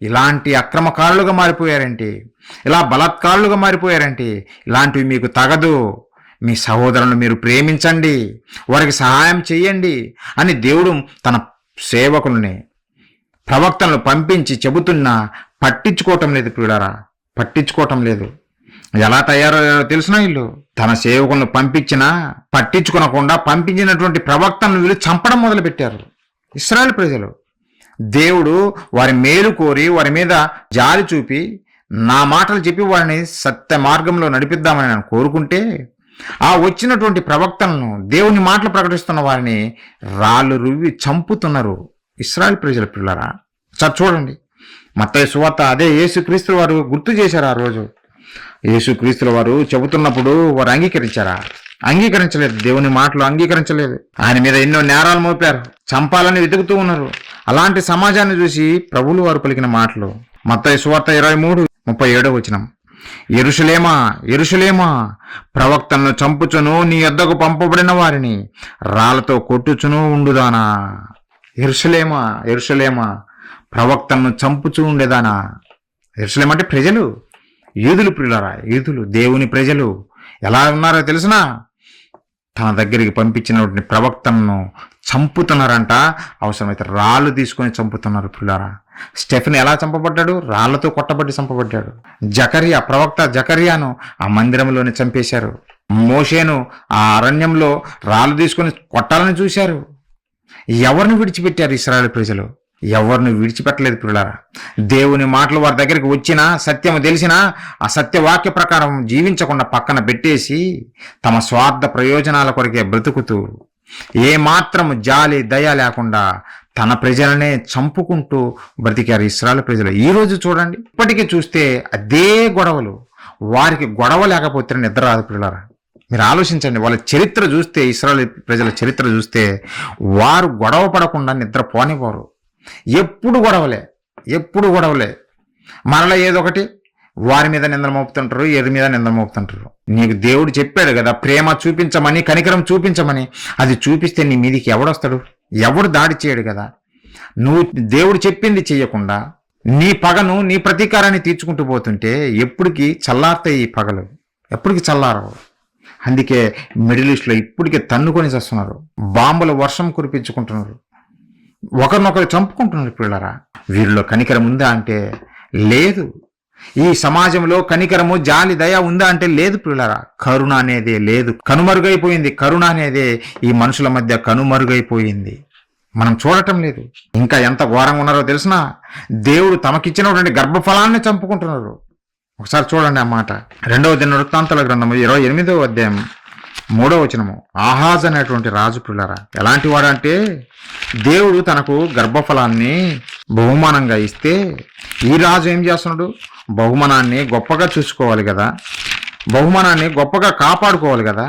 ఇలాంటి అక్రమకారులుగా మారిపోయారంటే, ఇలా బలాత్కారులుగా మారిపోయారంటే ఇలాంటివి మీకు తగదు. మీ సహోదరులను మీరు ప్రేమించండి, వారికి సహాయం చేయండి అని దేవుడు తన సేవకుల్ని, ప్రవక్తలను పంపించి చెబుతున్నా పట్టించుకోవటం లేదు. పిల్లారా, పట్టించుకోవటం లేదు. ఎలా తయారయ్యారో తెలిసిన వీళ్ళు తన సేవకులను పంపించినా పట్టించుకొనకుండా పంపించినటువంటి ప్రవక్తలను వీళ్ళు చంపడం మొదలుపెట్టారు. ఇశ్రాయేలు ప్రజలు, దేవుడు వారి మేలు కోరి వారి మీద జాలి చూపి నా మాటలు చెప్పి వారిని సత్య మార్గంలో నడిపిద్దామని నేను కోరుకుంటే ఆ వచ్చినటువంటి ప్రవక్తలను, దేవుని మాటలు ప్రకటిస్తున్న వారిని రాళ్ళు రువ్వి చంపుతున్నారు ఇశ్రాయేలు ప్రజల. పిల్లరా, సార్ చూడండి, మత్తయి సువార్త అదే యేసుక్రీస్తు వారు గుర్తు చేశారు. ఆ రోజు యేసుక్రీస్తుల వారు చెబుతున్నప్పుడు వారు అంగీకరించారా? అంగీకరించలేదు. దేవుని మాటలు అంగీకరించలేదు. ఆయన మీద ఎన్నో నేరాలు మోపారు, చంపాలని వెతుకుతూ ఉన్నారు. అలాంటి సమాజాన్ని చూసి ప్రభువులు వారు పలికిన మాటలు మత్తయి సువార్త 23:37 యెరూషలేమా, యెరూషలేమా, ప్రవక్తలను చంపుచును నీ యొద్దకు పంపబడిన వారిని రాళ్లతో కొట్టుచును ఉండుదానా. యెరూషలేమా, యెరూషలేమా, ప్రవక్తలను చంపుచూ ఉండేదానా. యెరూషలేం అంటే ప్రజలు, యూదులు. ప్రియులారా, యూదులు, దేవుని ప్రజలు ఎలా ఉన్నారో తెలిసినా తన దగ్గరికి పంపించినటువంటి ప్రవక్తలను చంపుతున్నారంట. అవసరమైతే రాళ్ళు తీసుకొని చంపుతున్నారు. పిల్లారా, స్టెఫెన్ ఎలా చంపబడ్డాడు? రాళ్లతో కొట్టబట్టి చంపబడ్డాడు. జకరియా, ప్రవక్త జకరియాను ఆ మందిరంలోనే చంపేశారు. మోషేను ఆ అరణ్యంలో రాళ్ళు తీసుకొని కొట్టాలని చూశారు. ఎవరిని విడిచిపెట్టారు ఇశ్రాయేలు ప్రజలు? ఎవరిని విడిచిపెట్టలేదు. పిల్లారా, దేవుని మాటలు వారి దగ్గరికి వచ్చినా, సత్యము తెలిసినా ఆ సత్యవాక్య ప్రకారం జీవించకుండా పక్కన పెట్టేసి తమ స్వార్థ ప్రయోజనాల కొరకే బ్రతుకుతూ ఏమాత్రం జాలి దయ లేకుండా తన ప్రజలనే చంపుకుంటూ బ్రతికారు ఇశ్రాయేలు ప్రజలు. ఈ రోజు చూడండి, ఇప్పటికీ చూస్తే అదే గొడవలు. వారికి గొడవ లేకపోతే నిద్ర రాదు. పిల్లారా, మీరు ఆలోచించండి, వాళ్ళ చరిత్ర చూస్తే, ఇశ్రాయేలు ప్రజల చరిత్ర చూస్తే వారు గొడవ పడకుండా నిద్ర పోనివ్వరు. ఎప్పుడు గొడవలే. మరలా ఏదొకటి వారి మీద నిందలు మోపుతుంటారు, ఏది మీద నిందలు మోపుతుంటారు. నీకు దేవుడు చెప్పాడు కదా ప్రేమ చూపించమని, కనికరం చూపించమని. అది చూపిస్తే నీ మీదికి ఎవడొస్తాడు? ఎవడు దాడి చేయడు కదా. నువ్వు దేవుడు చెప్పింది చెయ్యకుండా నీ పగను, నీ ప్రతీకారాన్ని తీర్చుకుంటూ పోతుంటే ఎప్పటికీ చల్లారుతాయి ఈ పగలు, ఎప్పటికీ చల్లారవు. అందుకే మిడిల్ ఈస్ట్లో ఇప్పటికే తన్నుకొని చేస్తున్నారు, బాంబుల వర్షం కురిపించుకుంటున్నారు, ఒకరినొకరు చంపుకుంటున్నారు. పిల్లరా, వీరిలో కనికరం ఉందా అంటే లేదు. ఈ సమాజంలో కనికరము, జాలి, దయ ఉందా అంటే లేదు. పిల్లరా, కరుణ అనేదే లేదు, కనుమరుగైపోయింది. కరుణ అనేదే ఈ మనుషుల మధ్య కనుమరుగైపోయింది. మనం చూడటం లేదు. ఇంకా ఎంత ఘోరంగా ఉన్నారో తెలిసినా దేవుడు తమకిచ్చినటువంటి గర్భఫలాన్ని చంపుకుంటున్నారు. ఒకసారి చూడండి ఆ మాట. 2వ దినవృత్తాంతాల గ్రంథము 28:3 ఆహాజ్ అనేటువంటి రాజు. పిల్లరా, ఎలాంటి వాడంటే దేవుడు తనకు గర్భఫలాన్ని బహుమానంగా ఇస్తే ఈ రాజు ఏం చేస్తున్నాడు? బహుమానాన్ని గొప్పగా చూసుకోవాలి కదా, బహుమానాన్ని గొప్పగా కాపాడుకోవాలి కదా.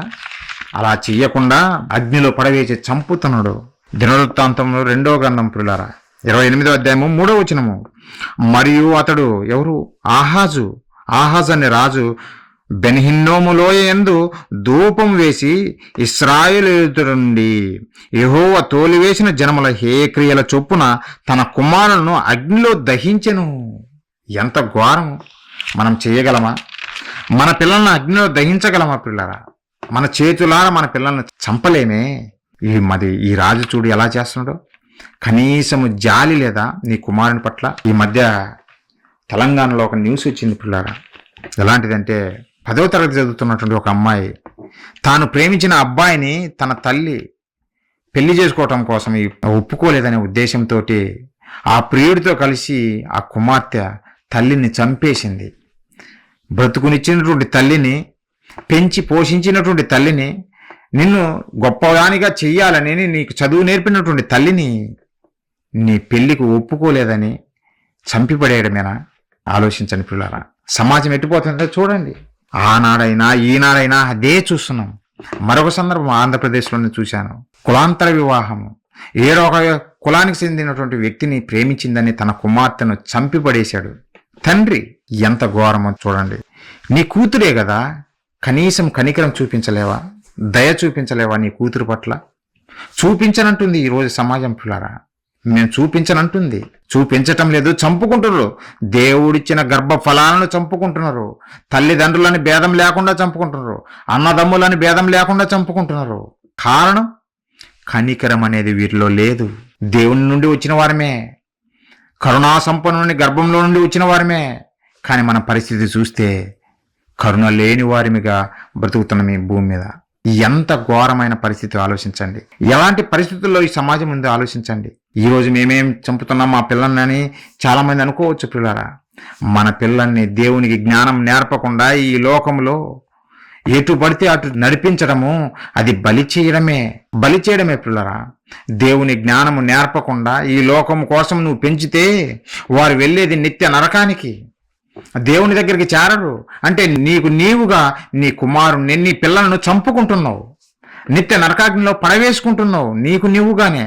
అలా చెయ్యకుండా అగ్నిలో పడవేసి చంపుతున్నాడు. దినవృత్తాంతంలో 2వ గ్రంథం పిల్లారా 28:3 మరియు అతడు ఎవరు? ఆహాజు అనే రాజు బెన్హిన్నోము లోయ యందు ధూపం వేసి ఇశ్రాయేలీయుల నుండి యెహోవా తోలివేసిన జనముల హేక్రియల చొప్పున తన కుమారులను అగ్నిలో దహించెను. ఎంత ఘోరం! మనం చేయగలమా? మన పిల్లలను అగ్నిలో దహించగలమా? పిల్లరా, మన చేతులారా మన పిల్లల్ని చంపలేమే. ఈ రాజు చూడు ఎలా చేస్తున్నాడో. కనీసము జాలి లేదా నీ కుమారుని పట్ల? ఈ మధ్య తెలంగాణలో ఒక న్యూస్ వచ్చింది పిల్లారా. ఎలాంటిదంటే 10వ తరగతి చదువుతున్నటువంటి ఒక అమ్మాయి తాను ప్రేమించిన అబ్బాయిని తన తల్లి పెళ్లి చేసుకోవటం కోసం ఒప్పుకోలేదనే ఉద్దేశంతో ఆ ప్రియుడితో కలిసి ఆ కుమార్తె తల్లిని చంపేసింది. బ్రతుకునిచ్చినటువంటి తల్లిని, పెంచి పోషించినటువంటి తల్లిని, నిన్ను గొప్పదానిగా చెయ్యాలని నీకు చదువు నేర్పినటువంటి తల్లిని నీ పెళ్లికి ఒప్పుకోలేదని చంపిపడేయడమేనా? ఆలోచించండి పిల్లరా. సమాజం ఎట్టిపోతుందో చూడండి. ఆనాడైనా ఈనాడైనా అదే చూస్తున్నాం. మరొక సందర్భం ఆంధ్రప్రదేశ్లోనే చూశాను. కులాంతర వివాహము. ఏడో ఒక కులానికి చెందినటువంటి వ్యక్తిని ప్రేమించిందని తన కుమార్తెను చంపిపడేశాడు. తండ్రి ఎంత ఘోరమో చూడండి. నీ కూతురే కదా, కనీసం కనికరం చూపించలేవా? దయ చూపించలేవా నీ కూతురు పట్ల? చూపించనంటుంది ఈరోజు సమాజం పిల్లారా. మేము చూపించనంటుంది. చూపించటం లేదు, చంపుకుంటున్నారు. దేవుడిచ్చిన గర్భ ఫలాలను చంపుకుంటున్నారు. తల్లిదండ్రులని భేదం లేకుండా చంపుకుంటున్నారు. అన్నదమ్ములని భేదం లేకుండా చంపుకుంటున్నారు. కారణం కనికరం అనేది వీరిలో లేదు. దేవుని నుండి వచ్చిన వారమే, కరుణా సంపన్నుని గర్భంలో నుండి వచ్చిన వారమే. కానీ మన పరిస్థితి చూస్తే కరుణ లేని వారిమిగా బ్రతుకుతున్నాం ఈ భూమి మీద. ఎంత ఘోరమైన పరిస్థితి ఆలోచించండి. ఎలాంటి పరిస్థితుల్లో ఈ సమాజం ఉందో ఆలోచించండి. ఈరోజు మేమేం చంపుతున్నాం మా పిల్లల్ని చాలా మంది అనుకోవచ్చు పిల్లరా. మన పిల్లల్ని దేవునికి జ్ఞానం నేర్పకుండా ఈ లోకంలో ఎటు పడితే అటు నడిపించడము, అది బలి చేయడమే పిల్లరా. దేవుని జ్ఞానము నేర్పకుండా ఈ లోకం కోసం నువ్వు పెంచితే వారు వెళ్ళేది నిత్య నరకానికి. దేవుని దగ్గరికి చేరరు. అంటే నీవుగా నీ కుమారుని, నీ పిల్లలను చంపుకుంటున్నావు, నిత్య నరకాగ్నిలో పడవేసుకుంటున్నావు. నీవుగానే.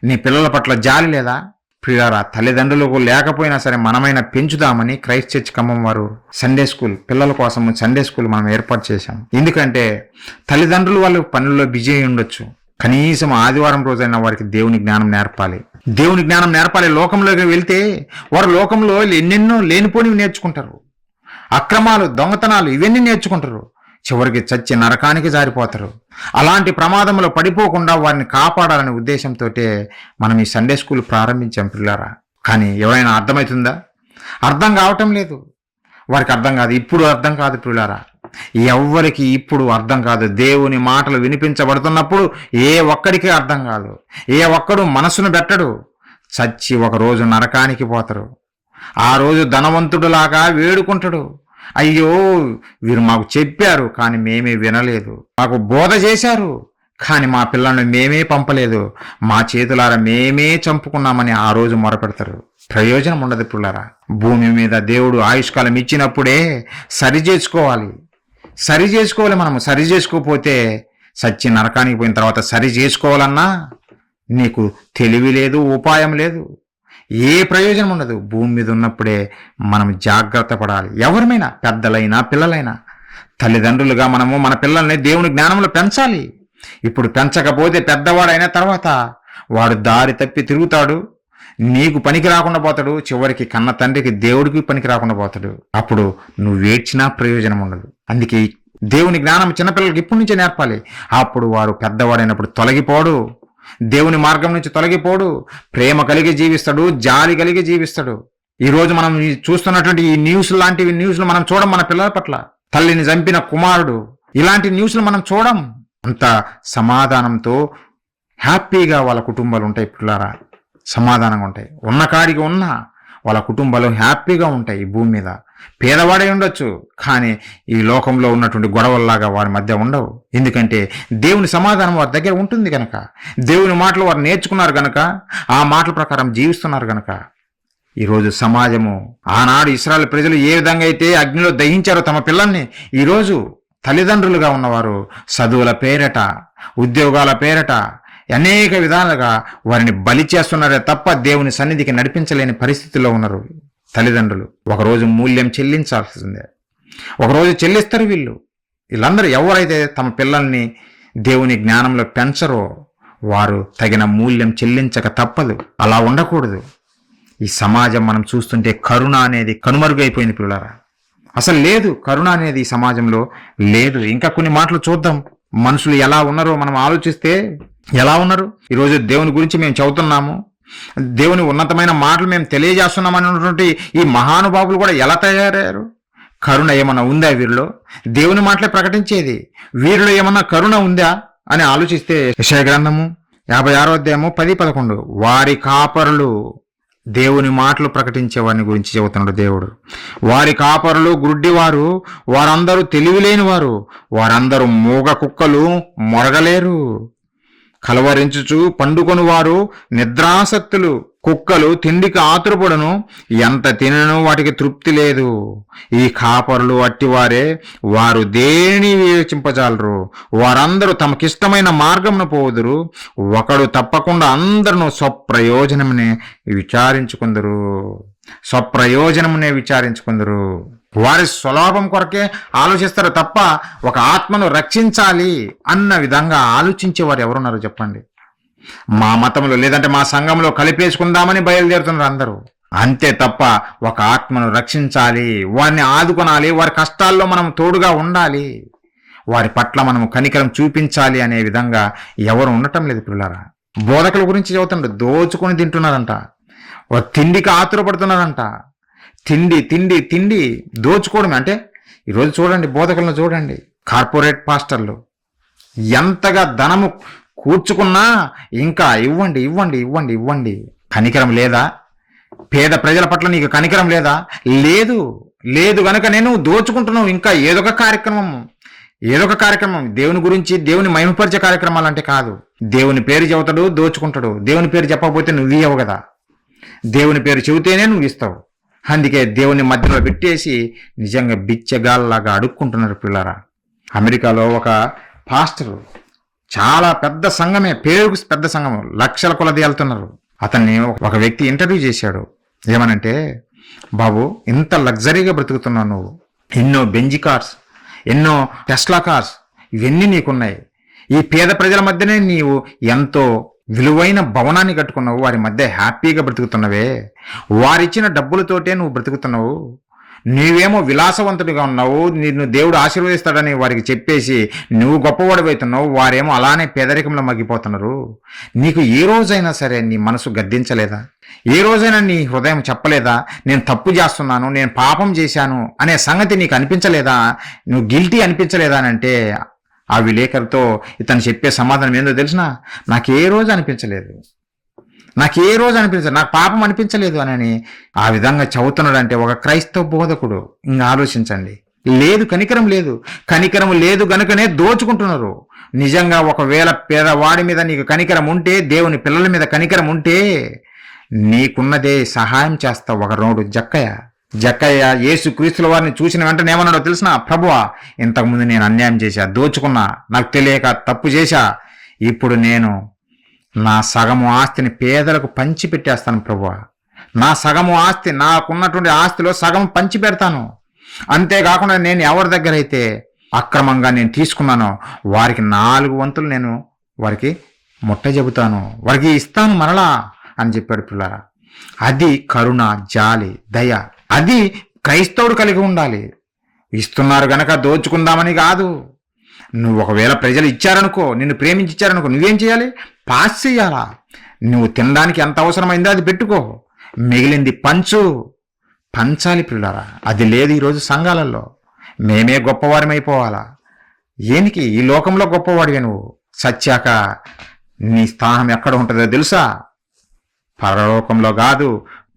నీ పిల్లల పట్ల జాలి లేదా? ప్రియులారా, తల్లిదండ్రులకు లేకపోయినా సరే మనమైనా పెంచుదామని క్రైస్ట్ చర్చ్ ఖమ్మం వారు సండే స్కూల్ పిల్లల కోసం సండే స్కూల్ మనం ఏర్పాటు చేశాం. ఎందుకంటే తల్లిదండ్రులు వాళ్ళు పనుల్లో బిజీ అయి ఉండొచ్చు. కనీసం ఆదివారం రోజైనా వారికి దేవుని జ్ఞానం నేర్పాలి. దేవుని జ్ఞానం నేర్పాలి. లోకంలోకి వెళ్తే వారు లోకంలో ఎన్నెన్నో లేనిపోనివి నేర్చుకుంటారు. అక్రమాలు, దొంగతనాలు ఇవన్నీ నేర్చుకుంటారు. చివరికి చచ్చి నరకానికి జారిపోతారు. అలాంటి ప్రమాదంలో పడిపోకుండా వారిని కాపాడాలనే ఉద్దేశంతో మనం ఈ సండే స్కూల్ ప్రారంభించాం పిల్లారా. కానీ ఎవరైనా అర్థమవుతుందా? అర్థం కావటం లేదు. వారికి అర్థం కాదు. ఇప్పుడు అర్థం కాదు పిల్లారా. ఎవ్వరికి ఇప్పుడు అర్థం కాదు. దేవుని మాటలు వినిపించబడుతున్నప్పుడు ఏ ఒక్కడికి అర్థం కాదు. ఏ ఒక్కడు మనసును పెట్టడు. చచ్చి ఒకరోజు నరకానికి పోతారు. ఆ రోజు ధనవంతుడులాగా వేడుకుంటాడు. అయ్యో, వీరు మాకు చెప్పారు కానీ మేమే వినలేదు. మాకు బోధ చేశారు కానీ మా పిల్లల్ని మేమే పంపలేదు. మా చేతులారా మేమే చంపుకున్నామని ఆ రోజు మొరపెడతారు. ప్రయోజనం ఉండదు పిల్లరా. భూమి మీద దేవుడు ఆయుష్కాలం ఇచ్చినప్పుడే సరి చేసుకోవాలి. మనము సరి చేసుకోకపోతే సచ్చి నరకానికి పోయిన తర్వాత సరి చేసుకోవాలన్నా నీకు తెలివి లేదు, ఉపాయం లేదు, ఏ ప్రయోజనం ఉండదు. భూమి మీద ఉన్నప్పుడే మనం జాగ్రత్త పడాలి. ఎవరిమైనా, పెద్దలైనా పిల్లలైనా, తల్లిదండ్రులుగా మనము మన పిల్లల్ని దేవుని జ్ఞానంలో పెంచాలి. ఇప్పుడు పెంచకపోతే పెద్దవాడైన తర్వాత వాడు దారి తప్పి తిరుగుతాడు. నీకు పనికి రాకుండా పోతాడు. చివరికి కన్న తండ్రికి, దేవుడికి పనికి రాకుండా పోతాడు. అప్పుడు నువ్వు ఏడ్చినా ప్రయోజనం ఉండదు. అందుకే దేవుని జ్ఞానం చిన్నపిల్లలకి ఇప్పటి నుంచే నేర్పాలి. అప్పుడు వారు పెద్దవాడైనప్పుడు తొలగిపోడు, దేవుని మార్గం నుంచి తొలగిపోడు, ప్రేమ కలిగి జీవిస్తాడు, జాలి కలిగి జీవిస్తాడు. ఈరోజు మనం చూస్తున్నటువంటి ఈ న్యూస్లు మనం చూడం. మన పిల్లల పట్ల తల్లిని చంపిన కుమారుడు, ఇలాంటి న్యూస్లు మనం చూడం. అంత సమాధానంతో హ్యాపీగా వాళ్ళ కుటుంబాలు ఉంటాయి పిల్లారా. సమాధానంగా ఉంటాయి. ఉన్న కాడికి ఉన్న వాళ్ళ కుటుంబాలు హ్యాపీగా ఉంటాయి. ఈ భూమి మీద పేదవాడే ఉండొచ్చు కానీ ఈ లోకంలో ఉన్నటువంటి గొడవల్లాగా వారి మధ్య ఉండవు. ఎందుకంటే దేవుని సమాధానం వారి దగ్గర ఉంటుంది కనుక, దేవుని మాటలు వారు నేర్చుకున్నారు కనుక, ఆ మాటల ప్రకారం జీవిస్తున్నారు కనుక. ఈరోజు సమాజము, ఆనాడు ఇశ్రాయేలు ప్రజలు ఏ విధంగా అయితే అగ్నిలో దహించారో తమ పిల్లల్ని, ఈరోజు తల్లిదండ్రులుగా ఉన్నవారు చదువుల పేరట, ఉద్యోగాల పేరట అనేక విధాలుగా వారిని బలి చేస్తున్నారే తప్ప దేవుని సన్నిధికి నడిపించలేని పరిస్థితిలో ఉన్నారు తల్లిదండ్రులు. ఒకరోజు మూల్యం చెల్లించాల్సిందే. ఒకరోజు చెల్లిస్తారు వీళ్ళందరూ. ఎవరైతే తమ పిల్లల్ని దేవుని జ్ఞానంలో పెంచరో వారు తగిన మూల్యం చెల్లించక తప్పదు. అలా ఉండకూడదు. ఈ సమాజం మనం చూస్తుంటే కరుణ అనేది కనుమరుగైపోయింది పిల్లలారా. అసలు లేదు, కరుణ అనేది ఈ సమాజంలో లేదు. ఇంకా కొన్ని మాటలు చూద్దాం. మనుషులు ఎలా ఉన్నారో మనం ఆలోచిస్తే ఎలా ఉన్నారు? ఈరోజు దేవుని గురించి మేము చదువుతున్నాము, దేవుని ఉన్నతమైన మాటలు మేము తెలియజేస్తున్నాం అనేటువంటి ఈ మహానుభావులు కూడా ఎలా తయారయ్యారు? కరుణ ఏమన్నా ఉందా వీరిలో? దేవుని మాటలే ప్రకటించేది, వీరిలో ఏమన్నా కరుణ ఉందా అని ఆలోచిస్తే యెషయా గ్రంథము 56వ అధ్యాయము 10-11, వారి కాపరులు, దేవుని మాటలు ప్రకటించే వారిని గురించి చెబుతున్నాడు దేవుడు. వారి కాపరులు గుడ్డివారు, వారందరూ తెలివిలేని వారు, వారందరూ మూగ కుక్కలు, మొరగలేరు. కలవరించుచు పండుకొని వారు నిద్రాసక్తులు, కుక్కలు తిండికి ఆతురపడును, ఎంత తినను వాటికి తృప్తి లేదు. ఈ కాపరులు అట్టివారే, వారు దేనిని వివేచింపజాలరు. వారందరూ తమకిష్టమైన మార్గమును పోదురు, ఒకడు తప్పకుండా అందరూ స్వప్రయోజనమునే విచారించుకుందరు. వారి స్వలాభం కొరకే ఆలోచిస్తారు తప్ప ఒక ఆత్మను రక్షించాలి అన్న విధంగా ఆలోచించే వారు ఎవరున్నారు చెప్పండి? మా మతంలో లేదంటే మా సంఘంలో కలిపేసుకుందామని బయలుదేరుతున్నారు అందరూ. అంతే తప్ప ఒక ఆత్మను రక్షించాలి, వారిని ఆదుకొనాలి, వారి కష్టాల్లో మనం తోడుగా ఉండాలి, వారి పట్ల మనం కనికరం చూపించాలి అనే విధంగా ఎవరు ఉండటం లేదు పిల్లరా. బోధకుల గురించి చెబుతున్నాడు, దోచుకొని తింటున్నారంట, తిండికి ఆతురపడుతున్నారంట. తిండి తిండి తిండి దోచుకోవడం అంటే ఈరోజు చూడండి, బోధకులను చూడండి, కార్పొరేట్ పాస్టర్లు ఎంతగా ధనము కూర్చుకున్నా ఇంకా ఇవ్వండి ఇవ్వండి ఇవ్వండి ఇవ్వండి. కనికరం లేదా? పేద ప్రజల పట్ల నీకు కనికరం లేదా? లేదు లేదు గనుక నేను దోచుకుంటున్నావు. ఇంకా ఏదొక కార్యక్రమం దేవుని గురించి, దేవుని మహిమపరిచే కార్యక్రమాలు అంటే కాదు. దేవుని పేరు చెబుతాడు, దోచుకుంటాడు. దేవుని పేరు చెప్పకపోతే నువ్వు ఇవ్వవు కదా, దేవుని పేరు చెబితేనే నువ్వు ఇస్తావు. అందుకే దేవుని మధ్యలో పెట్టేసి నిజంగా బిచ్చగాళ్ళలాగా అడుక్కుంటున్నారు పిల్లరా. అమెరికాలో ఒక పాస్టరు, చాలా పెద్ద సంఘమే, పేరుకు పెద్ద సంఘం, లక్షల కొలది వెళ్తున్నారు. అతన్ని ఒక వ్యక్తి ఇంటర్వ్యూ చేశాడు. ఏమనంటే, బాబు ఇంత లగ్జరీగా బ్రతుకుతున్నావు నువ్వు, ఎన్నో బెంజి కార్స్, ఎన్నో టెస్లా కార్స్, ఇవన్నీ నీకున్నాయి. ఈ పేద ప్రజల మధ్యనే నీవు ఎంతో విలువైన భవనాన్ని కట్టుకున్నావు, వారి మధ్య హ్యాపీగా బ్రతుకుతున్నవే, వారిచ్చిన డబ్బులతోటే నువ్వు బ్రతుకుతున్నావు. నీవేమో విలాసవంతుడిగా ఉన్నావు, నిన్ను దేవుడు ఆశీర్వదిస్తాడని వారికి చెప్పేసి నువ్వు గొప్పవాడివైతున్నావు, వారేమో అలానే పేదరికంలో మగ్గిపోతున్నారు. నీకు ఏ రోజైనా సరే నీ మనసు గద్దించలేదా? ఏ రోజైనా నీ హృదయం చెప్పలేదా, నేను తప్పు చేస్తున్నాను, నేను పాపం చేశాను అనే సంగతి నీకు అనిపించలేదా? నువ్వు గిల్టీ అనిపించలేదా అని అంటే, ఆ విలేకరుతో ఇతను చెప్పే సమాధానం ఏందో తెలిసినా, నాకు ఏ రోజు అనిపించలేదు, నాకు పాపం అనిపించలేదు అని ఆ విధంగా చదువుతున్నాడంటే ఒక క్రైస్తవ బోధకుడు. ఇంకా ఆలోచించండి. లేదు, కనికరం లేదు. కనికరం లేదు గనుకనే దోచుకుంటున్నారు. నిజంగా ఒకవేళ పేదవాడి మీద నీకు కనికరం ఉంటే, దేవుని పిల్లల మీద కనికరం ఉంటే, నీకున్నదే సహాయం చేస్తావు. ఒక రోడ్డు జక్కయ్య యేసు క్రీస్తుల వారిని చూసిన వెంటనే ఏమన్నాడో తెలిసిన? ప్రభువా, ఇంతకుముందు నేను అన్యాయం చేశా, దోచుకున్నా, నాకు తెలియక తప్పు చేశా, ఇప్పుడు నేను నా సగము ఆస్తిని పేదలకు పంచి పెట్టేస్తాను ప్రభువా. నా సగము ఆస్తి, నాకున్నటువంటి ఆస్తిలో సగం పంచి పెడతాను. అంతేకాకుండా నేను ఎవరి దగ్గర అయితే అక్రమంగా నేను తీసుకున్నానో వారికి 4 వంతులు నేను వారికి ముట్ట చెబుతాను, వారికి ఇస్తాను మరలా అని చెప్పాడు పిల్లరా. అది కరుణ, జాలి, దయ. అది క్రైస్తవుడు కలిగి ఉండాలి. ఇస్తున్నారు గనక దోచుకుందామని కాదు. నువ్వు ఒకవేళ ప్రజలు ఇచ్చారనుకో, నిన్ను ప్రేమించి ఇచ్చారనుకో, నువ్వేం చేయాలి? పాస్ చేయాలా? నువ్వు తినడానికి ఎంత అవసరమైందో అది పెట్టుకో, మిగిలింది పంచాలి పిల్లరా. అది లేదు ఈరోజు సంఘాలలో. మేమే గొప్పవారమైపోవాలా? ఏనికి ఈ లోకంలో గొప్పవాడివే నువ్వు? సచ్చాక నీ స్థానం ఎక్కడ ఉంటుందో తెలుసా? పరలోకంలో కాదు,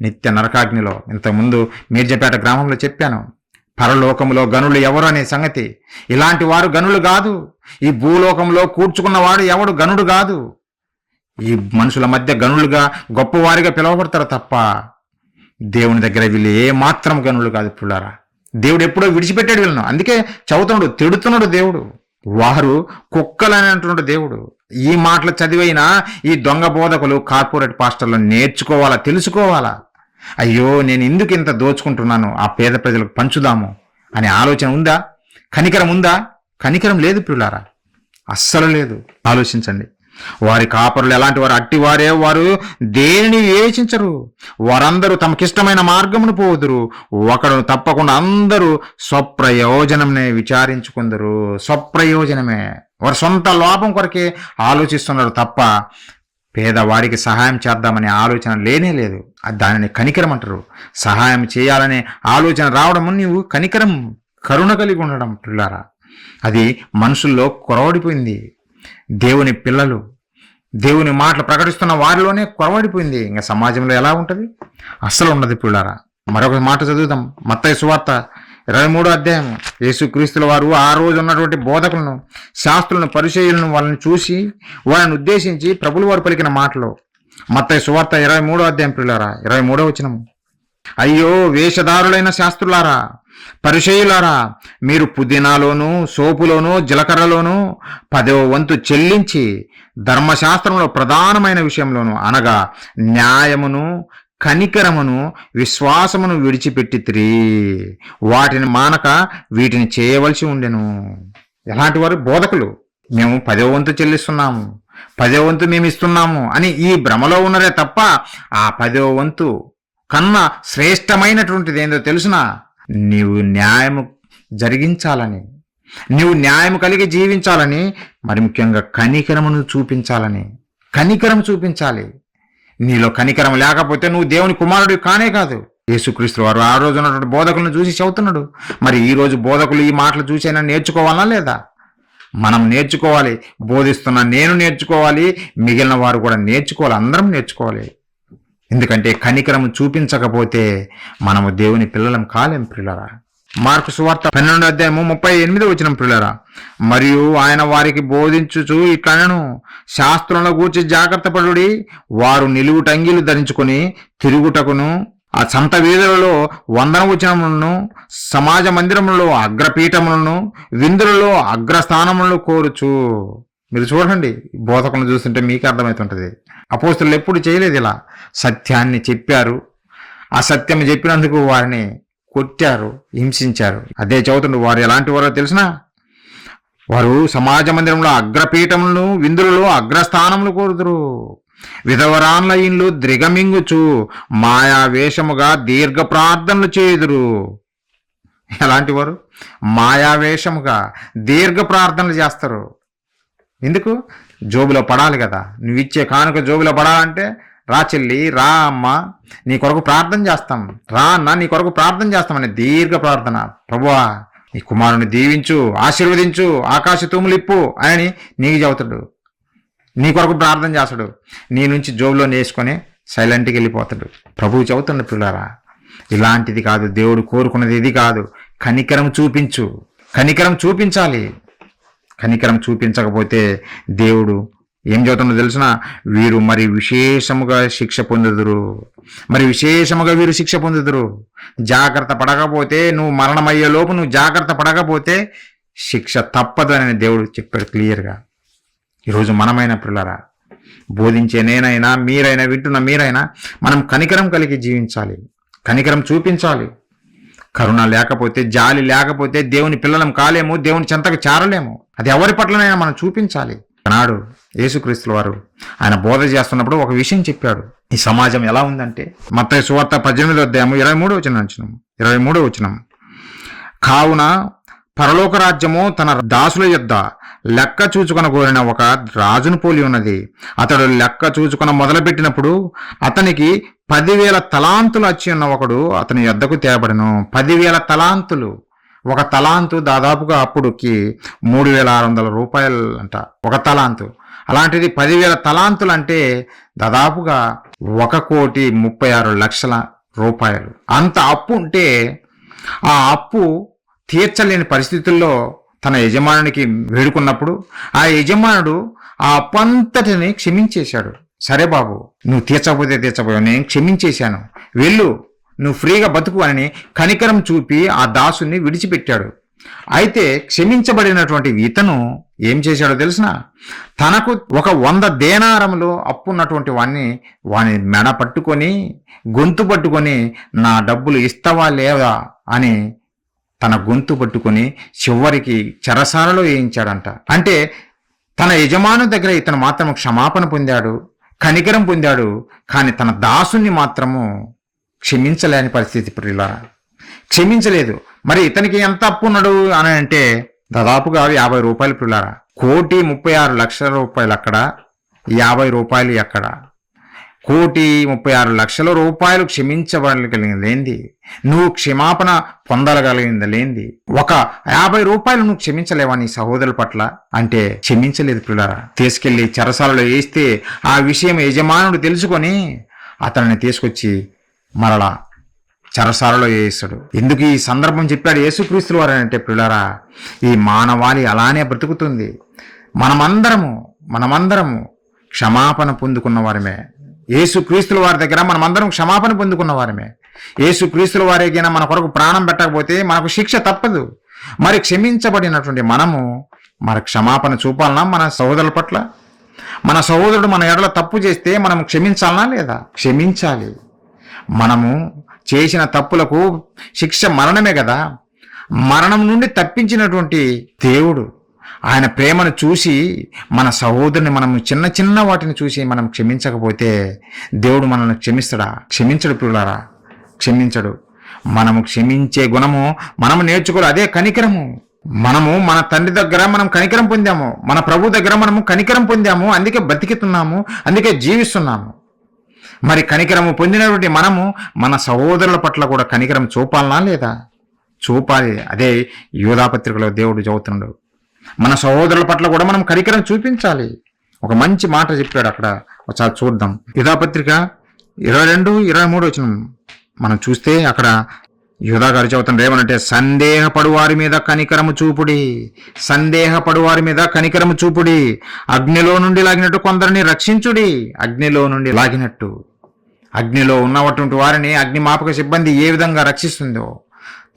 నిత్య నరకాగ్నిలో. ఇంతకుముందు మీర్జపేట గ్రామంలో చెప్పాను, పరలోకంలో గనులు ఎవరు అనే సంగతి. ఇలాంటి వారు గనులు కాదు. ఈ భూలోకంలో కూర్చుకున్నవాడు ఎవడు గనుడు కాదు. ఈ మనుషుల మధ్య గనులుగా, గొప్పవారిగా పిలువబడతారు తప్ప దేవుని దగ్గర వీళ్ళు ఏ మాత్రం గనులు కాదు పిల్లారా. దేవుడు ఎప్పుడో విడిచిపెట్టాడు వీళ్ళను. అందుకే చదువుతున్నాడు, తిడుతున్నాడు దేవుడు. వారు కుక్కలు అని అంటున్నాడు దేవుడు. ఈ మాటలు చదివైనా ఈ దొంగ బోధకులు, కార్పొరేట్ పాస్టర్లు నేర్చుకోవాలా, తెలుసుకోవాలా. అయ్యో, నేను ఎందుకు ఇంత దోచుకుంటున్నాను, ఆ పేద ప్రజలకు పంచుదాము అనే ఆలోచన ఉందా? కనికరం ఉందా? కనికరం లేదు పిల్లారా, అస్సలు లేదు. ఆలోచించండి. వారి కాపరులు ఎలాంటి వారు? అట్టివారే, వారు దేనిని వివేచించరు. వారందరూ తమకిష్టమైన మార్గమును పోదురు, ఒకడు తప్పకుండా అందరూ స్వప్రయోజనమే విచారించుకుందరు. స్వప్రయోజనమే. వారి సొంత లోపం కొరకే ఆలోచిస్తున్నారు తప్ప పేదవాడికి సహాయం చేద్దామనే ఆలోచన లేనే లేదు. దానిని కనికరం అంటారు. సహాయం చేయాలనే ఆలోచన రావడం నీవు కనికరం, కరుణ కలిగి ఉండడం పిల్లారా. అది మనుషుల్లో కొరవడిపోయింది. దేవుని పిల్లలు, దేవుని మాటలు ప్రకటిస్తున్న వారిలోనే కొరవడిపోయింది. ఇంకా సమాజంలో ఎలా ఉంటుంది? అస్సలు ఉండదు పిల్లారా. మరొక మాట చదువుదాం. మత్తయి సువార్త 23వ అధ్యాయం. యేసుక్రీస్తుల వారు ఆ రోజు ఉన్నటువంటి బోధకులను, శాస్త్రులను, పరిచయులను వాళ్ళని చూసి వాళ్ళని ఉద్దేశించి ప్రభులు వారు పలికిన మాటలు. మత్తయి సువార్త 23వ అధ్యాయం పిల్లారా, 23వ వచనం. అయ్యో వేషధారులైన శాస్త్రులారా, పరిచయులారా, మీరు పుదీనాలోను, సోపులోను, జీలకర్రలోను 10వ వంతు చెల్లించి ధర్మశాస్త్రంలో ప్రధానమైన విషయంలోను అనగా న్యాయమును, కనికరమును, విశ్వాసమును విడిచిపెట్టితిరి. వాటిని మానక వీటిని చేయవలసి ఉండెను. ఎలాంటి వారు? బోధకులు. మేము 10వ వంతు చెల్లిస్తున్నాము, 10వ వంతు మేము ఇస్తున్నాము అని ఈ భ్రమలో ఉన్నదే తప్ప ఆ 10వ వంతు కన్నా శ్రేష్టమైనటువంటిది ఏందో తెలుసునా? నీవు న్యాయము జరిగించాలని, నీవు న్యాయం కలిగి జీవించాలని, మరి ముఖ్యంగా కనికరమును చూపించాలని. కనికరం చూపించాలి. నీలో కనికరం లేకపోతే నువ్వు దేవుని కుమారుడు కానే కాదు. యేసుక్రీస్తు వారు ఆ రోజు ఉన్నటువంటి బోధకులను చూసి చెబుతున్నాడు. మరి ఈ రోజు బోధకులు ఈ మాటలు చూసైనా నేర్చుకోవాలా లేదా? మనం నేర్చుకోవాలి. బోధిస్తున్న నేను నేర్చుకోవాలి, మిగిలిన వారు కూడా నేర్చుకోవాలి. అందరం నేర్చుకోవాలి. ఎందుకంటే కనికరం చూపించకపోతే మనము దేవుని పిల్లలం కాలేం పిల్లరా. మార్కు సువార్త 12వ అధ్యాయము 38వ వచనం పిల్లరా. మరియు ఆయన వారికి బోధించుచు ఇట్లనెను, శాస్త్రంలో గూర్చి జాగ్రత్త పడుడి. వారు నిలువుటంగీలు ధరించుకొని తిరుగుటకును, ఆ సంత వీధులలో వందన వచనములను, సమాజ మందిరములలో అగ్రపీఠములను, విందులలో అగ్రస్థానములను కోరుచు. మీరు చూడండి, బోధకులను చూస్తుంటే మీకు అర్థమవుతుంటది. అపోస్తలులు ఎప్పుడు చేయలేదు ఇలా. సత్యాన్ని చెప్పారు, ఆ సత్యం చెప్పినందుకు వారిని కొట్టారు, హింసించారు. అదే చదువుతుండ్రు. వారు ఎలాంటి వారో తెలిసినా, వారు సమాజ మందిరంలో అగ్రపీఠములను, విందులలో అగ్రస్థానములు కోరుదురు. విధవరాన్ల ఇండ్లు ద్రిగమింగుచు మాయా వేషముగా దీర్ఘ ప్రార్థనలు చేయుదురు. ఎలాంటి వారు? మాయావేషముగా దీర్ఘ ప్రార్థనలు చేస్తారు. ఎందుకు? జోబులో పడాలి కదా. నువ్వు ఇచ్చే కానుక జోబులో పడాలంటే రా చెల్లి, రా అమ్మ, నీ కొరకు ప్రార్థన చేస్తాం, రా అన్న నీ కొరకు ప్రార్థన చేస్తామని దీర్ఘ ప్రార్థన. ప్రభువా నీ కుమారుని దీవించు, ఆశీర్వదించు, ఆకాశ తూములు ఇప్పు అని నీకు చెబుతాడు. నీ కొరకు ప్రార్థన చేస్తాడు. నీ నుంచి జోబులో నేసుకొని సైలెంట్కి వెళ్ళిపోతాడు. ప్రభువు చెబుతుండు పిల్లారా, ఇలాంటిది కాదు. దేవుడు కోరుకున్నది ఇది కాదు. కనికరం చూపించు. కనికరం చూపించాలి. కనికరం చూపించకపోతే దేవుడు ఏం చెబుతుందో తెలిసిన, వీరు మరి విశేషముగా శిక్ష పొందుదురు. మరి విశేషముగా వీరు శిక్ష పొందుదురు. జాగ్రత్త పడకపోతే, నువ్వు మరణమయ్యే లోపు నువ్వు జాగ్రత్త పడకపోతే శిక్ష తప్పదు అని దేవుడు చెప్పాడు క్లియర్గా. ఈరోజు మనమైన పిల్లరా, బోధించే నేనైనా, మీరైనా, వింటున్న మీరైనా మనం కనికరం కలిగి జీవించాలి. కనికరం చూపించాలి. కరుణ లేకపోతే, జాలి లేకపోతే దేవుని పిల్లలం కాలేము, దేవుని చెంతకు చేరలేము. అది ఎవరి పట్లనైనా మనం చూపించాలి. నాడు యేసుక్రీస్తుల వారు ఆయన బోధ చేస్తున్నప్పుడు ఒక విషయం చెప్పాడు. ఈ సమాజం ఎలా ఉందంటే, మత్తయి సువార్త 18వ అధ్యాయము 23వ వచనం. కావున పరలోక రాజ్యము తన దాసుల యొద్ద లెక్క చూచుకొన కోరిన ఒక రాజును పోలి ఉన్నది. అతడు లెక్క చూచుకొన మొదలుపెట్టినప్పుడు అతనికి 10,000 తలాంతులు వచ్చి ఉన్న ఒకడు అతని యొద్దకు తేబడెను. 10,000 తలాంతులు. ఒక తలాంతు దాదాపుగా అప్పుడుకి 3,600 రూపాయలు అంట ఒక తలాంతు. అలాంటిది 10,000 తలాంతులు అంటే దాదాపుగా 1,36,00,000 రూపాయలు. అంత అప్పు ఉంటే ఆ అప్పు తీర్చలేని పరిస్థితుల్లో తన యజమానునికి వేడుకున్నప్పుడు ఆ యజమానుడు ఆ అప్పంతటిని క్షమించేశాడు. సరే బాబు, నువ్వు తీర్చకపోయావు, నేను క్షమించేశాను, వెళ్ళు, నువ్వు ఫ్రీగా బతుకు అని కనికరం చూపి ఆ దాసుని విడిచిపెట్టాడు. అయితే క్షమించబడినటువంటి ఇతను ఏం చేశాడో తెలిసిన, తనకు ఒక 100 దేనారములు అప్పు ఉన్నటువంటి వాని మెడ పట్టుకొని, గొంతు పట్టుకొని, నా డబ్బులు ఇస్తావా లేదా అని తన గొంతు పట్టుకొని చివరికి చెరసాలలో వేయించాడంట. అంటే తన యజమాను దగ్గర ఇతను మాత్రం క్షమాపణ పొందాడు, కనికరం పొందాడు, కానీ తన దాసుని మాత్రము క్షమించలేని పరిస్థితి. ప్రియులారా, క్షమించలేదు. మరి ఇతనికి ఎంత అప్పు ఉన్నాడు అని అంటే దాదాపుగా 50 రూపాయలు. ప్రియులారా, 1,36,00,000 అక్కడ, 50 రూపాయలు ఎక్కడ? 1,36,00,000 క్షమించగలిగిందేంది? నువ్వు క్షమాపణ పొందగలిగింది లేంది? ఒక 50 రూపాయలు నువ్వు క్షమించలేవా నీ సహోదరుల పట్ల? అంటే క్షమించలేదు పిల్లరా. తీసుకెళ్లి చెరసాలలో వేస్తే ఆ విషయం యజమానుడు తెలుసుకొని అతన్ని తీసుకొచ్చి మరలా చెరసాలలో వేస్తాడు. ఎందుకు ఈ సందర్భం చెప్పాడు యేసుక్రీస్తుల వారు అంటే పిల్లరా, ఈ మానవాళి అలానే బ్రతుకుతుంది. మనమందరము క్షమాపణ పొందుకున్న వారమే. యేసుక్రీస్తుల వారి దగ్గర మనమందరం క్షమాపణ పొందుకున్న వారమే. యేసుక్రీస్తుల వారికైనా మన కొరకు ప్రాణం పెట్టకపోతే మనకు శిక్ష తప్పదు. మరి క్షమించబడినటువంటి మనము మరి క్షమాపణ చూపాలన్నా మన సహోదరుల పట్ల? మన సహోదరుడు మన ఎడల తప్పు చేస్తే మనం క్షమించాలనా లేదా? క్షమించాలి. మనము చేసిన తప్పులకు శిక్ష మరణమే కదా. మరణం నుండి తప్పించినటువంటి దేవుడు ఆయన ప్రేమను చూసి మన సహోదరుని మనము చిన్న వాటిని చూసి మనం క్షమించకపోతే దేవుడు మనల్ని క్షమిస్తాడా? క్షమించడు పిల్లారా, క్షమించడు. మనము క్షమించే గుణము మనము నేర్చుకోవాలి. అదే కనికరము. మనము మన తండ్రి దగ్గర మనం కనికరం పొందాము, మన ప్రభు దగ్గర మనము కనికరం పొందాము, అందుకే బతికితున్నాము, అందుకే జీవిస్తున్నాము. మరి కనికరము పొందినటువంటి మనము మన సహోదరుల పట్ల కూడా కనికరం చూపాలనా లేదా? చూపాలి. అదే యూదాపత్రికలో దేవుడు చెబుతున్నాడు, మన సహోదరుల పట్ల కూడా మనం కనికరం చూపించాలి. ఒక మంచి మాట చెప్పాడు అక్కడ, ఒకసారి చూద్దాం. యూదాపత్రిక 22-23 వచనం మనం చూస్తే అక్కడ యూదా గారు చెబుతున్నారు ఏమనంటే, సందేహపడు వారి మీద కనికరము చూపుడి, సందేహపడు వారి మీద కనికరము చూపుడి, అగ్నిలో నుండి లాగినట్టు కొందరిని రక్షించుడి. అగ్నిలో నుండి లాగినట్టు, అగ్నిలో ఉన్నటువంటి వారిని అగ్నిమాపక సిబ్బంది ఏ విధంగా రక్షిస్తుందో,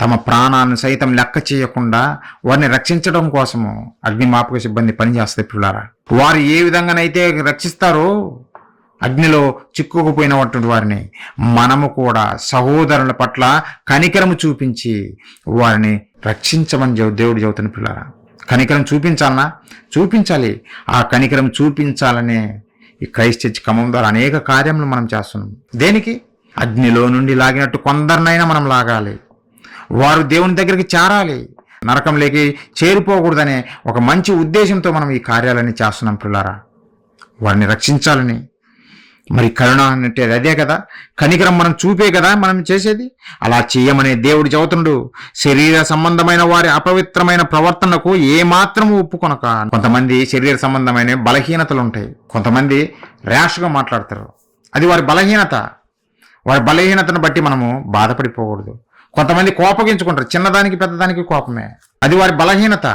తమ ప్రాణాన్ని సైతం లెక్క చేయకుండా వారిని రక్షించడం కోసము అగ్నిమాపక సిబ్బంది పనిచేస్తాయి పిల్లారా. వారు ఏ విధంగానైతే రక్షిస్తారో అగ్నిలో చిక్కుకుపోయినటువంటి వారిని, మనము కూడా సహోదరుల పట్ల కనికరము చూపించి వారిని రక్షించమని దేవుడు చెబుతున్న పిల్లారా. కనికరం చూపించాలన్నా? చూపించాలి. ఆ కనికరం చూపించాలనే ఈ క్రైస్ట్ చర్చ్ ఖమ్మం ద్వారా అనేక కార్యములు మనం చేస్తున్నాం. దేనికి? అగ్నిలో నుండి లాగినట్టు కొందరినైనా మనం లాగాలి. వారు దేవుని దగ్గరికి చేరాలి, నరకంలోకి చేరిపోకూడదనే ఒక మంచి ఉద్దేశంతో మనం ఈ కార్యాలన్నీ చేస్తున్నాం పిల్లారా. వారిని రక్షించాలని. మరి కరుణ అంటే అదే కదా, కనికరం మనం చూపే కదా మనం చేసేది. అలా చేయమనే దేవుడు చెబుతుండు. శరీర సంబంధమైన వారి అపవిత్రమైన ప్రవర్తనకు ఏమాత్రము ఒప్పుకొనక. కొంతమంది శరీర సంబంధమైన బలహీనతలు ఉంటాయి, కొంతమంది ర్యాష్గా మాట్లాడతారు, అది వారి బలహీనత. వారి బలహీనతను బట్టి మనము బాధపడిపోకూడదు. కొంతమంది కోపగించుకుంటారు, చిన్నదానికి పెద్దదానికి కోపమే, అది వారి బలహీనత.